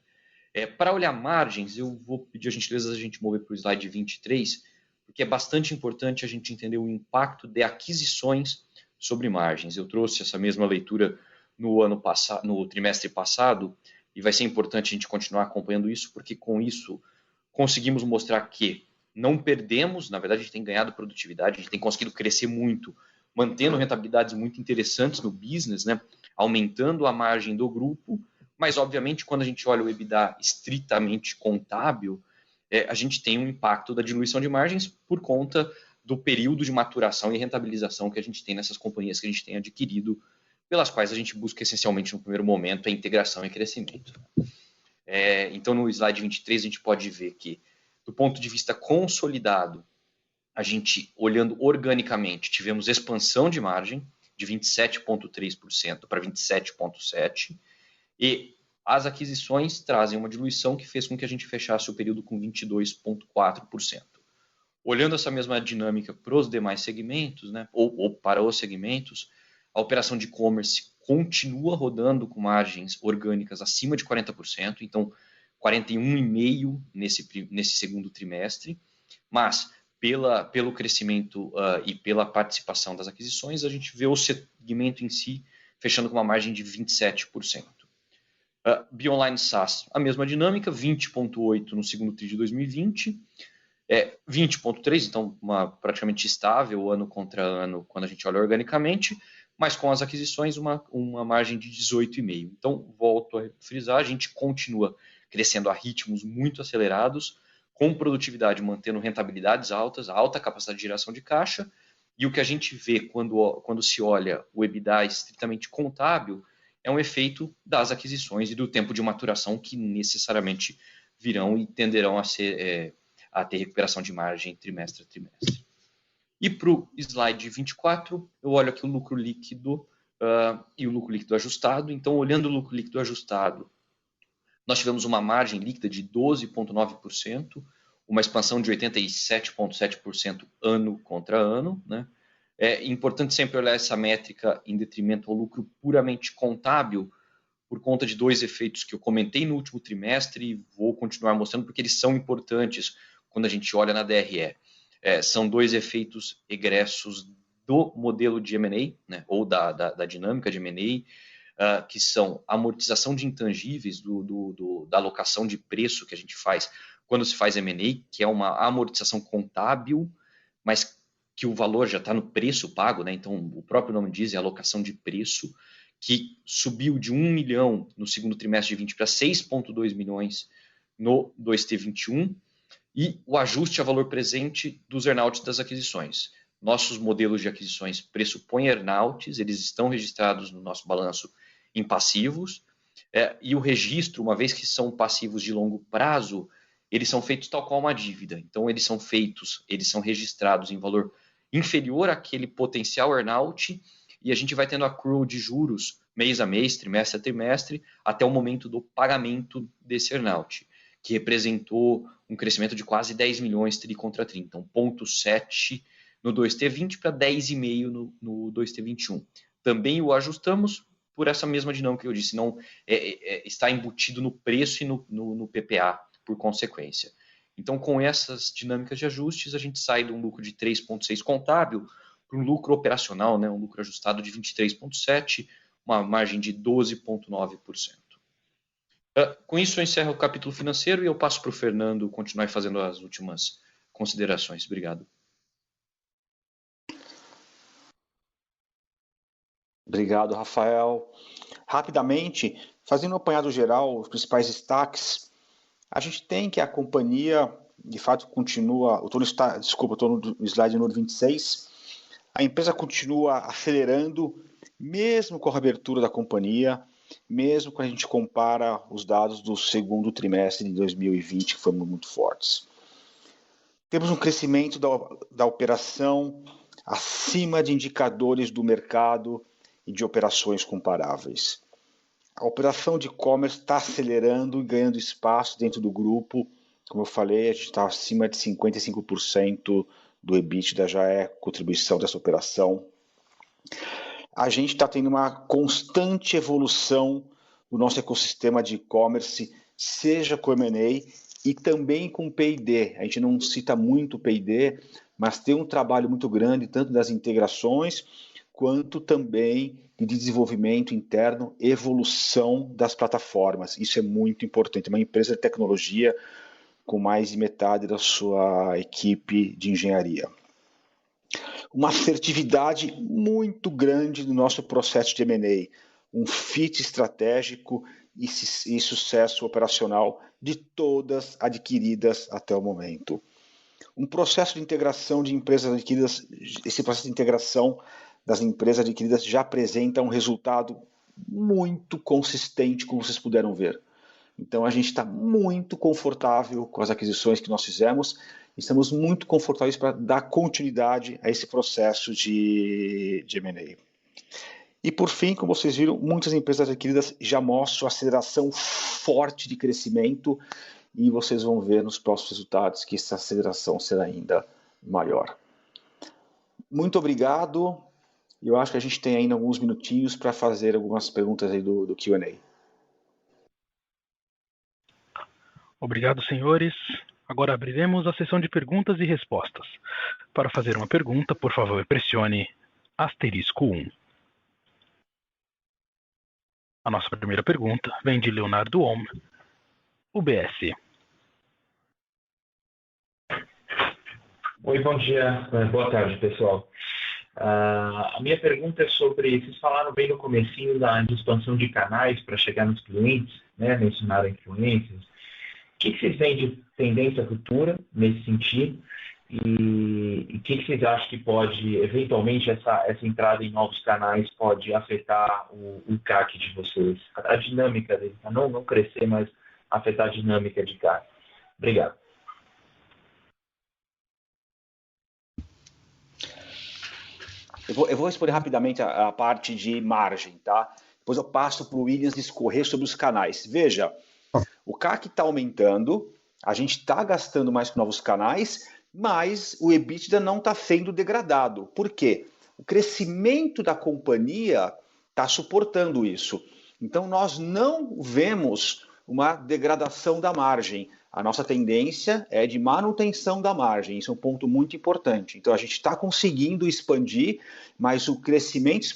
Para olhar margens, eu vou pedir a gentileza da gente mover para o slide 23, porque é bastante importante a gente entender o impacto de aquisições sobre margens. Eu trouxe essa mesma leitura no trimestre passado, e vai ser importante a gente continuar acompanhando isso, porque com isso conseguimos mostrar que não perdemos, na verdade a gente tem ganhado produtividade, a gente tem conseguido crescer muito, mantendo rentabilidades muito interessantes no business, né? Aumentando a margem do grupo, mas obviamente quando a gente olha o EBITDA estritamente contábil, a gente tem um impacto da diluição de margens por conta do período de maturação e rentabilização que a gente tem nessas companhias que a gente tem adquirido, pelas quais a gente busca essencialmente no primeiro momento a integração e crescimento. Então no slide 23 a gente pode ver que, do ponto de vista consolidado, a gente, olhando organicamente, tivemos expansão de margem de 27,3% para 27,7%, e as aquisições trazem uma diluição que fez com que a gente fechasse o período com 22,4%. Olhando essa mesma dinâmica para os demais segmentos, né, ou para os segmentos, a operação de e-commerce continua rodando com margens orgânicas acima de 40%, então 41,5% nesse segundo trimestre, mas pelo crescimento e pela participação das aquisições, a gente vê o segmento em si fechando com uma margem de 27%. Beeline SaaS, a mesma dinâmica, 20,8% no segundo TRI de 2020, 20,3%, então praticamente estável ano contra ano quando a gente olha organicamente, mas com as aquisições uma margem de 18,5%. Então, volto a frisar, a gente continua crescendo a ritmos muito acelerados, com produtividade mantendo rentabilidades altas, alta capacidade de geração de caixa, e o que a gente vê quando se olha o EBITDA estritamente contábil é um efeito das aquisições e do tempo de maturação que necessariamente virão e tenderão a ter recuperação de margem trimestre a trimestre. E para o slide 24, eu olho aqui o lucro líquido e o lucro líquido ajustado. Então, olhando o lucro líquido ajustado, nós tivemos uma margem líquida de 12,9%, uma expansão de 87,7% ano contra ano. Né? É importante sempre olhar essa métrica em detrimento ao lucro puramente contábil, por conta de dois efeitos que eu comentei no último trimestre e vou continuar mostrando, porque eles são importantes quando a gente olha na DRE. São dois efeitos egressos do modelo de M&A, né, ou da dinâmica de M&A, que são a amortização de intangíveis da alocação de preço que a gente faz quando se faz M&A, que é uma amortização contábil, mas que o valor já está no preço pago, né? Então o próprio nome diz, é alocação de preço, que subiu de 1 milhão no segundo trimestre de 20 para 6,2 milhões no 2T21, e o ajuste a valor presente dos earnouts das aquisições. Nossos modelos de aquisições pressupõem earnouts, eles estão registrados no nosso balanço em passivos, e o registro, uma vez que são passivos de longo prazo, eles são feitos tal qual uma dívida. Então, eles são registrados em valor inferior àquele potencial earnout, e a gente vai tendo accrual de juros mês a mês, trimestre a trimestre, até o momento do pagamento desse earnout, que representou um crescimento de quase 10 milhões TRI contra TRI. Então, 0,7 no 2T20 para 10,5 no 2T21. Também o ajustamos por essa mesma dinâmica que eu disse, não está embutido no preço e no PPA, por consequência. Então, com essas dinâmicas de ajustes, a gente sai de um lucro de 3,6 contábil para um lucro operacional, né, um lucro ajustado de 23,7, uma margem de 12,9%. Com isso, eu encerro o capítulo financeiro e eu passo para o Fernando continuar fazendo as últimas considerações. Obrigado. Obrigado, Rafael. Rapidamente, fazendo um apanhado geral, os principais destaques, a gente tem que a companhia, de fato, continua... Estou no slide número 26. A empresa continua acelerando, mesmo com a reabertura da companhia, mesmo quando a gente compara os dados do segundo trimestre de 2020, que foram muito fortes. Temos um crescimento da operação acima de indicadores do mercado e de operações comparáveis. A operação de e-commerce está acelerando e ganhando espaço dentro do grupo Como eu falei, a gente está acima de 55% do EBITDA, já é contribuição dessa operação. A gente está tendo uma constante evolução do nosso ecossistema de e-commerce, seja com M&A e também com P&D. A gente não cita muito P&D, mas tem um trabalho muito grande, tanto das integrações, quanto também de desenvolvimento interno, evolução das plataformas. Isso é muito importante. Uma empresa de tecnologia com mais de metade da sua equipe de engenharia. Uma assertividade muito grande no nosso processo de M&A, um fit estratégico e sucesso operacional de todas adquiridas até o momento. Um processo de integração de empresas adquiridas, esse processo de integração das empresas adquiridas já apresenta um resultado muito consistente, como vocês puderam ver. Então a gente está muito confortável com as aquisições que nós fizemos, estamos muito confortáveis para dar continuidade a esse processo de M&A. E por fim, como vocês viram, muitas empresas adquiridas já mostram aceleração forte de crescimento e vocês vão ver nos próximos resultados que essa aceleração será ainda maior. Muito obrigado. Eu acho que a gente tem ainda alguns minutinhos para fazer algumas perguntas aí do Q&A. Obrigado, senhores. Agora abriremos a sessão de perguntas e respostas. Para fazer uma pergunta, por favor, pressione *1. A nossa primeira pergunta vem de Leonardo Om, UBS. Oi, bom dia. Boa tarde, pessoal. A minha pergunta é sobre, vocês falaram bem no comecinho da expansão de canais para chegar nos clientes, né? Mencionaram influências. O que vocês veem de tendência futura nesse sentido? E o que vocês acham que pode, eventualmente, essa entrada em novos canais pode afetar o CAC de vocês? A dinâmica dele, não crescer, mas afetar a dinâmica de CAC. Obrigado. Eu vou responder rapidamente a parte de margem, tá? Depois eu passo para o Williams discorrer sobre os canais. Veja, o CAC está aumentando, a gente está gastando mais com novos canais, mas o EBITDA não está sendo degradado. Por quê? O crescimento da companhia está suportando isso. Então, nós não vemos uma degradação da margem. A nossa tendência é de manutenção da margem. Isso é um ponto muito importante. Então, a gente está conseguindo expandir, mas o crescimento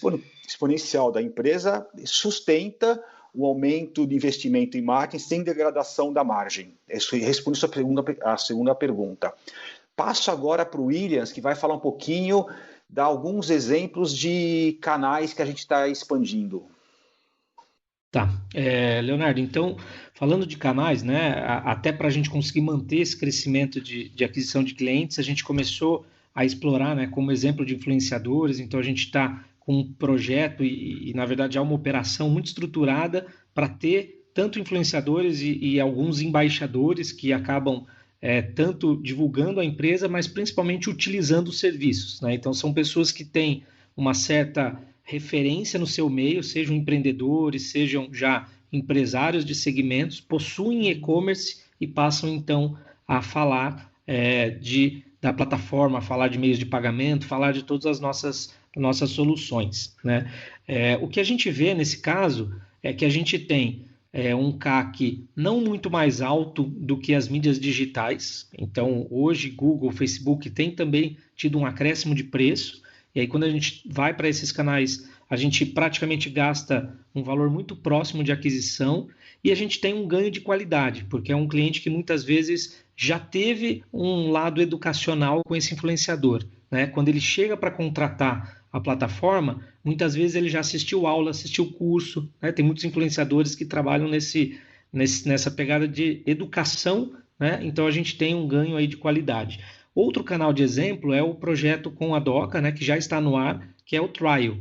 exponencial da empresa sustenta o aumento de investimento em marketing sem degradação da margem. Respondo a segunda pergunta. Passo agora para o Williams, que vai falar um pouquinho, dar alguns exemplos de canais que a gente está expandindo. Tá, Leonardo, então, falando de canais, né, até para a gente conseguir manter esse crescimento de aquisição de clientes, a gente começou a explorar, né, como exemplo de influenciadores. Então a gente está com um projeto e, na verdade, há uma operação muito estruturada para ter tanto influenciadores e alguns embaixadores que acabam tanto divulgando a empresa, mas principalmente utilizando os serviços, né? Então são pessoas que têm uma certa referência no seu meio, sejam empreendedores, sejam já empresários de segmentos, possuem e-commerce e passam então a falar da plataforma, a falar de meios de pagamento, falar de todas as nossas soluções, né? O que a gente vê nesse caso é que a gente tem um CAC não muito mais alto do que as mídias digitais. Então, hoje, Google, Facebook tem também tido um acréscimo de preço. E aí, quando a gente vai para esses canais, a gente praticamente gasta um valor muito próximo de aquisição e a gente tem um ganho de qualidade, porque é um cliente que muitas vezes já teve um lado educacional com esse influenciador, né? Quando ele chega para contratar a plataforma, muitas vezes ele já assistiu aula, assistiu curso, né? Tem muitos influenciadores que trabalham nessa pegada de educação, né? Então a gente tem um ganho aí de qualidade. Outro canal de exemplo é o projeto com a Doca, né, que já está no ar, que é o Trial.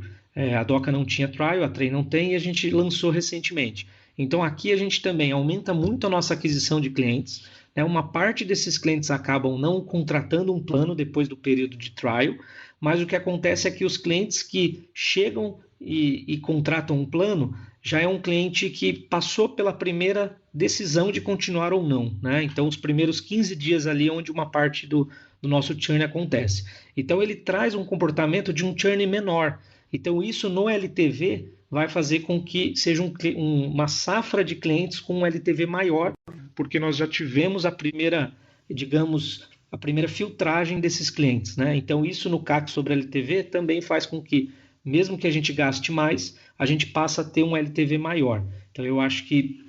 A Doca não tinha Trial, a Tray não tem, e a gente lançou recentemente. Então aqui a gente também aumenta muito a nossa aquisição de clientes, né? Uma parte desses clientes acabam não contratando um plano depois do período de Trial, mas o que acontece é que os clientes que chegam e contratam um plano, já é um cliente que passou pela primeira decisão de continuar ou não, né? Então, os primeiros 15 dias ali onde uma parte do nosso churn acontece. Então, ele traz um comportamento de um churn menor. Então, isso no LTV vai fazer com que seja uma safra de clientes com um LTV maior, porque nós já tivemos a primeira, digamos, a primeira filtragem desses clientes, né? Então, isso no CAC sobre LTV também faz com que, mesmo que a gente gaste mais, a gente passa a ter um LTV maior. Então, eu acho que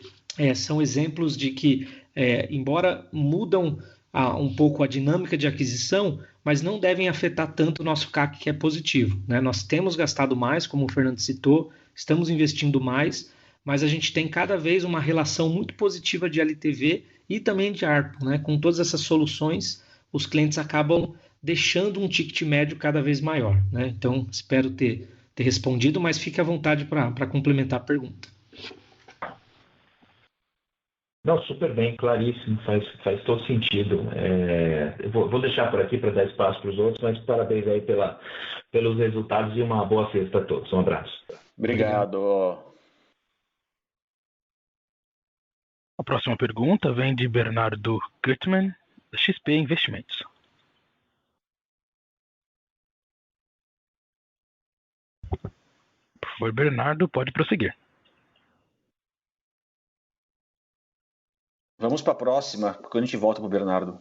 são exemplos de que, embora mudam um pouco a dinâmica de aquisição, mas não devem afetar tanto o nosso CAC, que é positivo, né? Nós temos gastado mais, como o Fernando citou, estamos investindo mais, mas a gente tem cada vez uma relação muito positiva de LTV e também de ARPU, né? Com todas essas soluções, os clientes acabam deixando um ticket médio cada vez maior, né? Então, espero ter respondido, mas fique à vontade para complementar a pergunta. Não, super bem, claríssimo, faz todo sentido. Eu vou deixar por aqui para dar espaço para os outros, mas parabéns aí pelos resultados e uma boa sexta a todos. Um abraço. Obrigado. A próxima pergunta vem de Bernardo Gutmann, da XP Investimentos. Por favor, Bernardo, pode prosseguir. Vamos para a próxima, porque a gente volta para o Bernardo.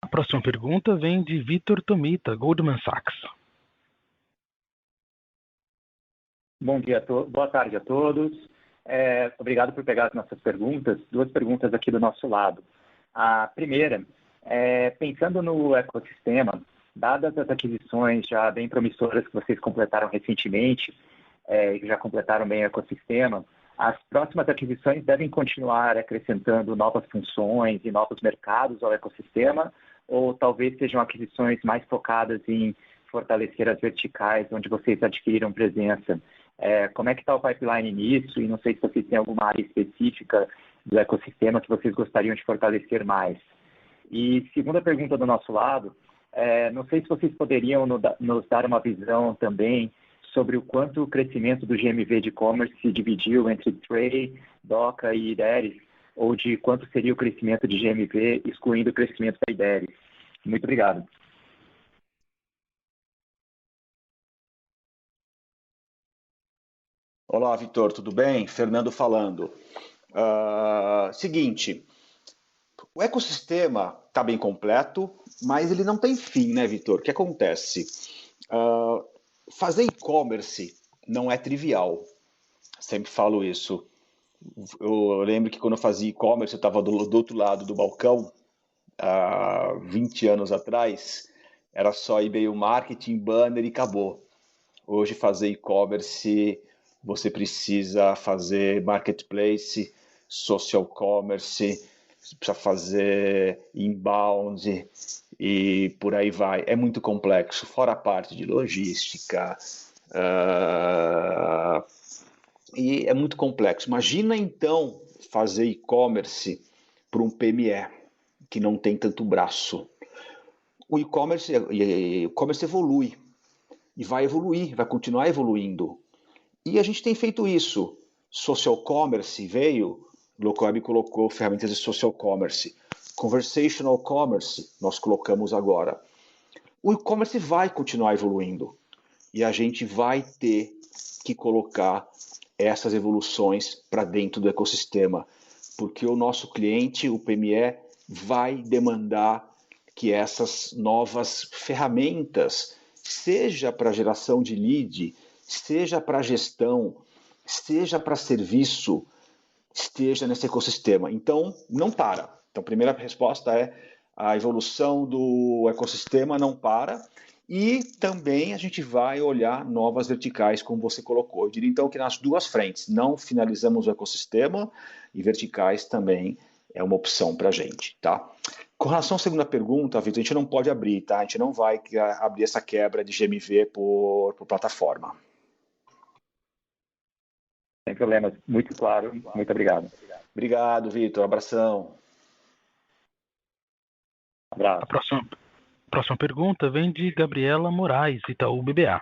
A próxima pergunta vem de Vitor Tomita, Goldman Sachs. Bom dia, boa tarde a todos. Obrigado por pegar as nossas perguntas. Duas perguntas aqui do nosso lado. A primeira, pensando no ecossistema, dadas as aquisições já bem promissoras que vocês completaram recentemente, e já completaram bem o ecossistema, as próximas aquisições devem continuar acrescentando novas funções e novos mercados ao ecossistema, ou talvez sejam aquisições mais focadas em fortalecer as verticais onde vocês adquiriram presença? Como é que está o pipeline nisso? E não sei se vocês têm alguma área específica do ecossistema que vocês gostariam de fortalecer mais. E segunda pergunta do nosso lado, não sei se vocês poderiam nos dar uma visão também sobre o quanto o crescimento do GMV de e-commerce se dividiu entre Tray, Doca e Ideris, ou de quanto seria o crescimento de GMV excluindo o crescimento da Ideris. Muito obrigado. Olá, Vitor, tudo bem? Fernando falando. Seguinte, o ecossistema está bem completo, mas ele não tem fim, né, Vitor? O que acontece? Fazer e-commerce não é trivial. Sempre falo isso. Eu lembro que quando eu fazia e-commerce, eu estava do outro lado do balcão, há 20 anos atrás, era só e-mail marketing, banner e acabou. Hoje, fazer e-commerce, você precisa fazer marketplace, social commerce, precisa fazer inbound e por aí vai. É muito complexo, fora a parte de logística. E é muito complexo. Imagina, então, fazer e-commerce para um PME, que não tem tanto braço. O e-commerce evolui, e vai evoluir, vai continuar evoluindo. E a gente tem feito isso. Social commerce veio, Local Web colocou ferramentas de social commerce. Conversational commerce nós colocamos agora. O e-commerce vai continuar evoluindo e a gente vai ter que colocar essas evoluções para dentro do ecossistema, porque o nosso cliente, o PME, vai demandar que essas novas ferramentas, seja para geração de lead, seja para gestão, seja para serviço, esteja nesse ecossistema. Então, não para. Então, a primeira resposta é a evolução do ecossistema não para e também a gente vai olhar novas verticais, como você colocou. Eu diria, então, que nas duas frentes, não finalizamos o ecossistema e verticais também é uma opção para a gente, tá? Com relação à segunda pergunta, Vitor, a gente não pode abrir, tá? A gente não vai abrir essa quebra de GMV por plataforma. Sem problemas, muito claro, muito obrigado. Obrigado, Vitor, abração. A próxima pergunta vem de Gabriela Moraes, Itaú BBA.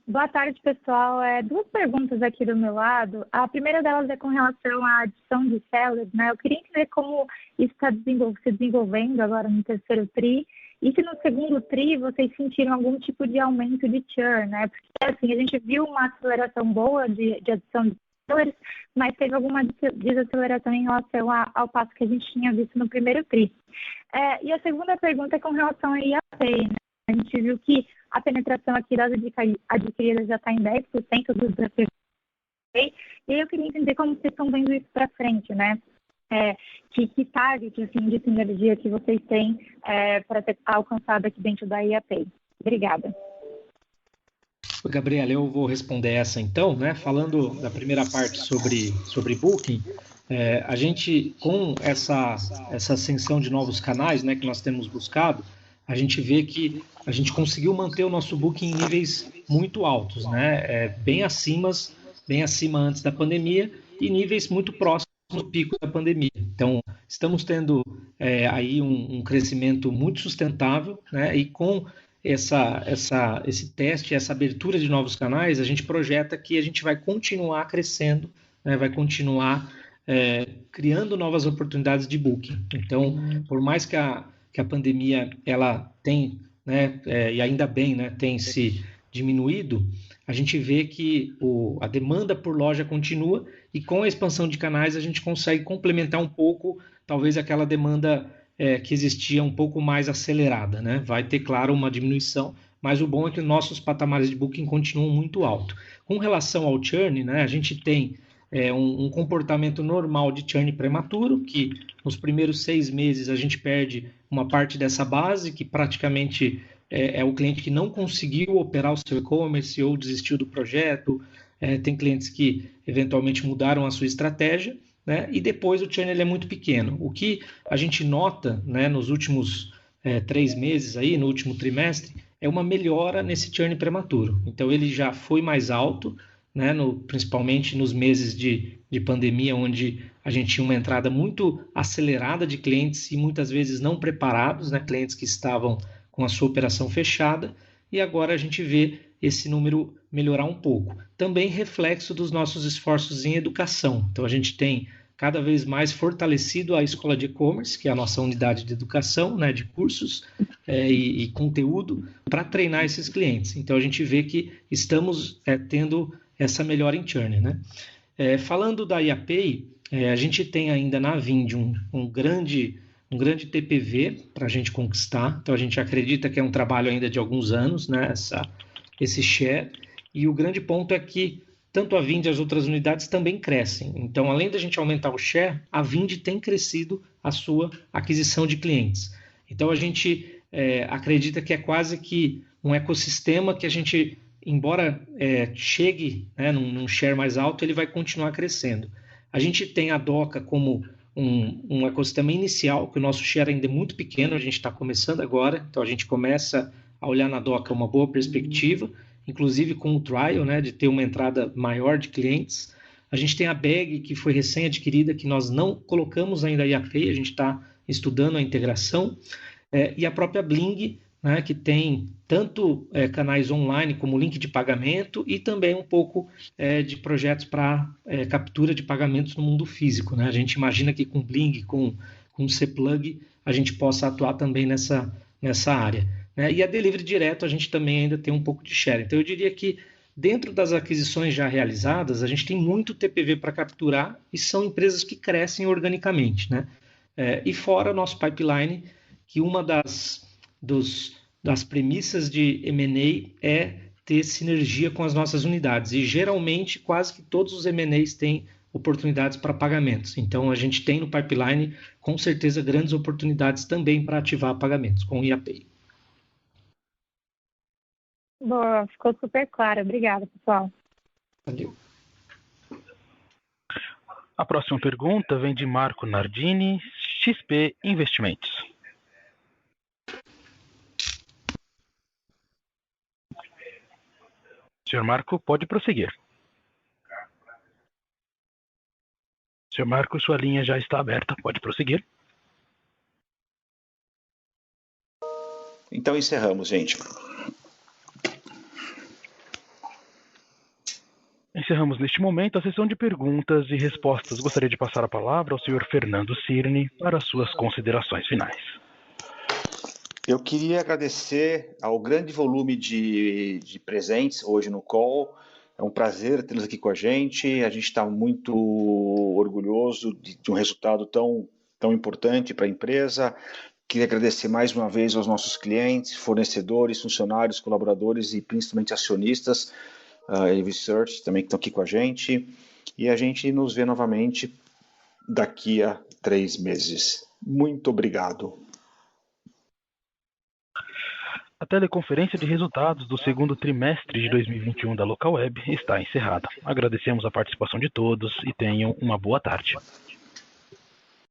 Boa tarde, pessoal. Duas perguntas aqui do meu lado. A primeira delas é com relação à adição de sellers, né? Eu queria entender como isso está se desenvolvendo agora no terceiro TRI e se no segundo TRI vocês sentiram algum tipo de aumento de churn, né? Porque, assim, a gente viu uma aceleração boa de adição de sellers, mas teve alguma desaceleração em relação ao passo que a gente tinha visto no primeiro TRI. E a segunda pergunta é com relação à IAPay, né? A gente viu que a penetração aqui das adquiridas já está em 10% dos desafios. E eu queria entender como vocês estão vendo isso para frente, né? Que target assim, de sinergia que vocês têm para ser alcançado aqui dentro da IAPay. Obrigada. Gabriela, eu vou responder essa então, né? Falando da primeira parte sobre Booking, a gente, com essa ascensão de novos canais, né, que nós temos buscado, a gente vê que a gente conseguiu manter o nosso Booking em níveis muito altos, né? Bem acima antes da pandemia e níveis muito próximos do pico da pandemia. Então, estamos tendo aí um crescimento muito sustentável, né? E com esse teste, essa abertura de novos canais, a gente projeta que a gente vai continuar crescendo, né? Vai continuar criando novas oportunidades de Booking. Então, por mais que a pandemia ela tem, né, e ainda bem, né, tem se diminuído, a gente vê que a demanda por loja continua e com a expansão de canais a gente consegue complementar um pouco, talvez aquela demanda que existia um pouco mais acelerada, né? Vai ter, claro, uma diminuição, mas o bom é que nossos patamares de Booking continuam muito altos. Com relação ao churn, né, a gente tem um comportamento normal de churn prematuro, que nos primeiros 6 meses a gente perde uma parte dessa base, que praticamente é o cliente que não conseguiu operar o seu e-commerce ou desistiu do projeto. Tem clientes que eventualmente mudaram a sua estratégia, né? E depois o churn ele é muito pequeno. O que a gente nota, né, nos últimos 3 meses, aí, no último trimestre, é uma melhora nesse churn prematuro. Então ele já foi mais alto, né, principalmente nos meses de pandemia, onde a gente tinha uma entrada muito acelerada de clientes e muitas vezes não preparados, né, clientes que estavam com a sua operação fechada, e agora a gente vê esse número melhorar um pouco. Também reflexo dos nossos esforços em educação. Então a gente tem cada vez mais fortalecido a escola de e-commerce, que é a nossa unidade de educação, né, de cursos e conteúdo, para treinar esses clientes. Então a gente vê que estamos tendo essa melhora em churn, né? Falando da IAPay, a gente tem ainda na Vind um grande TPV para a gente conquistar. Então a gente acredita que é um trabalho ainda de alguns anos, né? Esse share. E o grande ponto é que tanto a Vind e as outras unidades também crescem. Então, além da gente aumentar o share, a Vind tem crescido a sua aquisição de clientes. Então a gente acredita que é quase que um ecossistema que a gente, embora chegue, né, num share mais alto, ele vai continuar crescendo. A gente tem a Doca como um ecossistema inicial, que o nosso share ainda é muito pequeno, a gente está começando agora, então a gente começa a olhar na Doca uma boa perspectiva, inclusive com o trial, né, de ter uma entrada maior de clientes. A gente tem a Bag, que foi recém-adquirida, que nós não colocamos ainda a IAPay, a gente está estudando a integração, e a própria Bling, né, que tem tanto canais online como link de pagamento e também um pouco de projetos para captura de pagamentos no mundo físico, né? A gente imagina que com Bling, com Cplug, a gente possa atuar também nessa área, né? E a Delivery Direto a gente também ainda tem um pouco de share. Então eu diria que dentro das aquisições já realizadas, a gente tem muito TPV para capturar e são empresas que crescem organicamente, né? E fora nosso pipeline, que uma das premissas de M&A é ter sinergia com as nossas unidades. E geralmente quase que todos os M&As têm oportunidades para pagamentos. Então a gente tem no pipeline com certeza grandes oportunidades também para ativar pagamentos com o IAPay. Boa, ficou super claro. Obrigada, pessoal. Valeu. A próxima pergunta vem de Marco Nardini, XP Investimentos. Senhor Marco, pode prosseguir. Senhor Marco, sua linha já está aberta. Pode prosseguir. Então encerramos, gente. Encerramos neste momento a sessão de perguntas e respostas. Gostaria de passar a palavra ao senhor Fernando Cirne para as suas considerações finais. Eu queria agradecer ao grande volume de presentes hoje no call. É um prazer tê-los aqui com a gente. A gente está muito orgulhoso de um resultado tão importante para a empresa. Queria agradecer mais uma vez aos nossos clientes, fornecedores, funcionários, colaboradores e principalmente acionistas e research também que estão aqui com a gente. E a gente nos vê novamente daqui a 3 meses. Muito obrigado. A teleconferência de resultados do segundo trimestre de 2021 da Localweb está encerrada. Agradecemos a participação de todos e tenham uma boa tarde.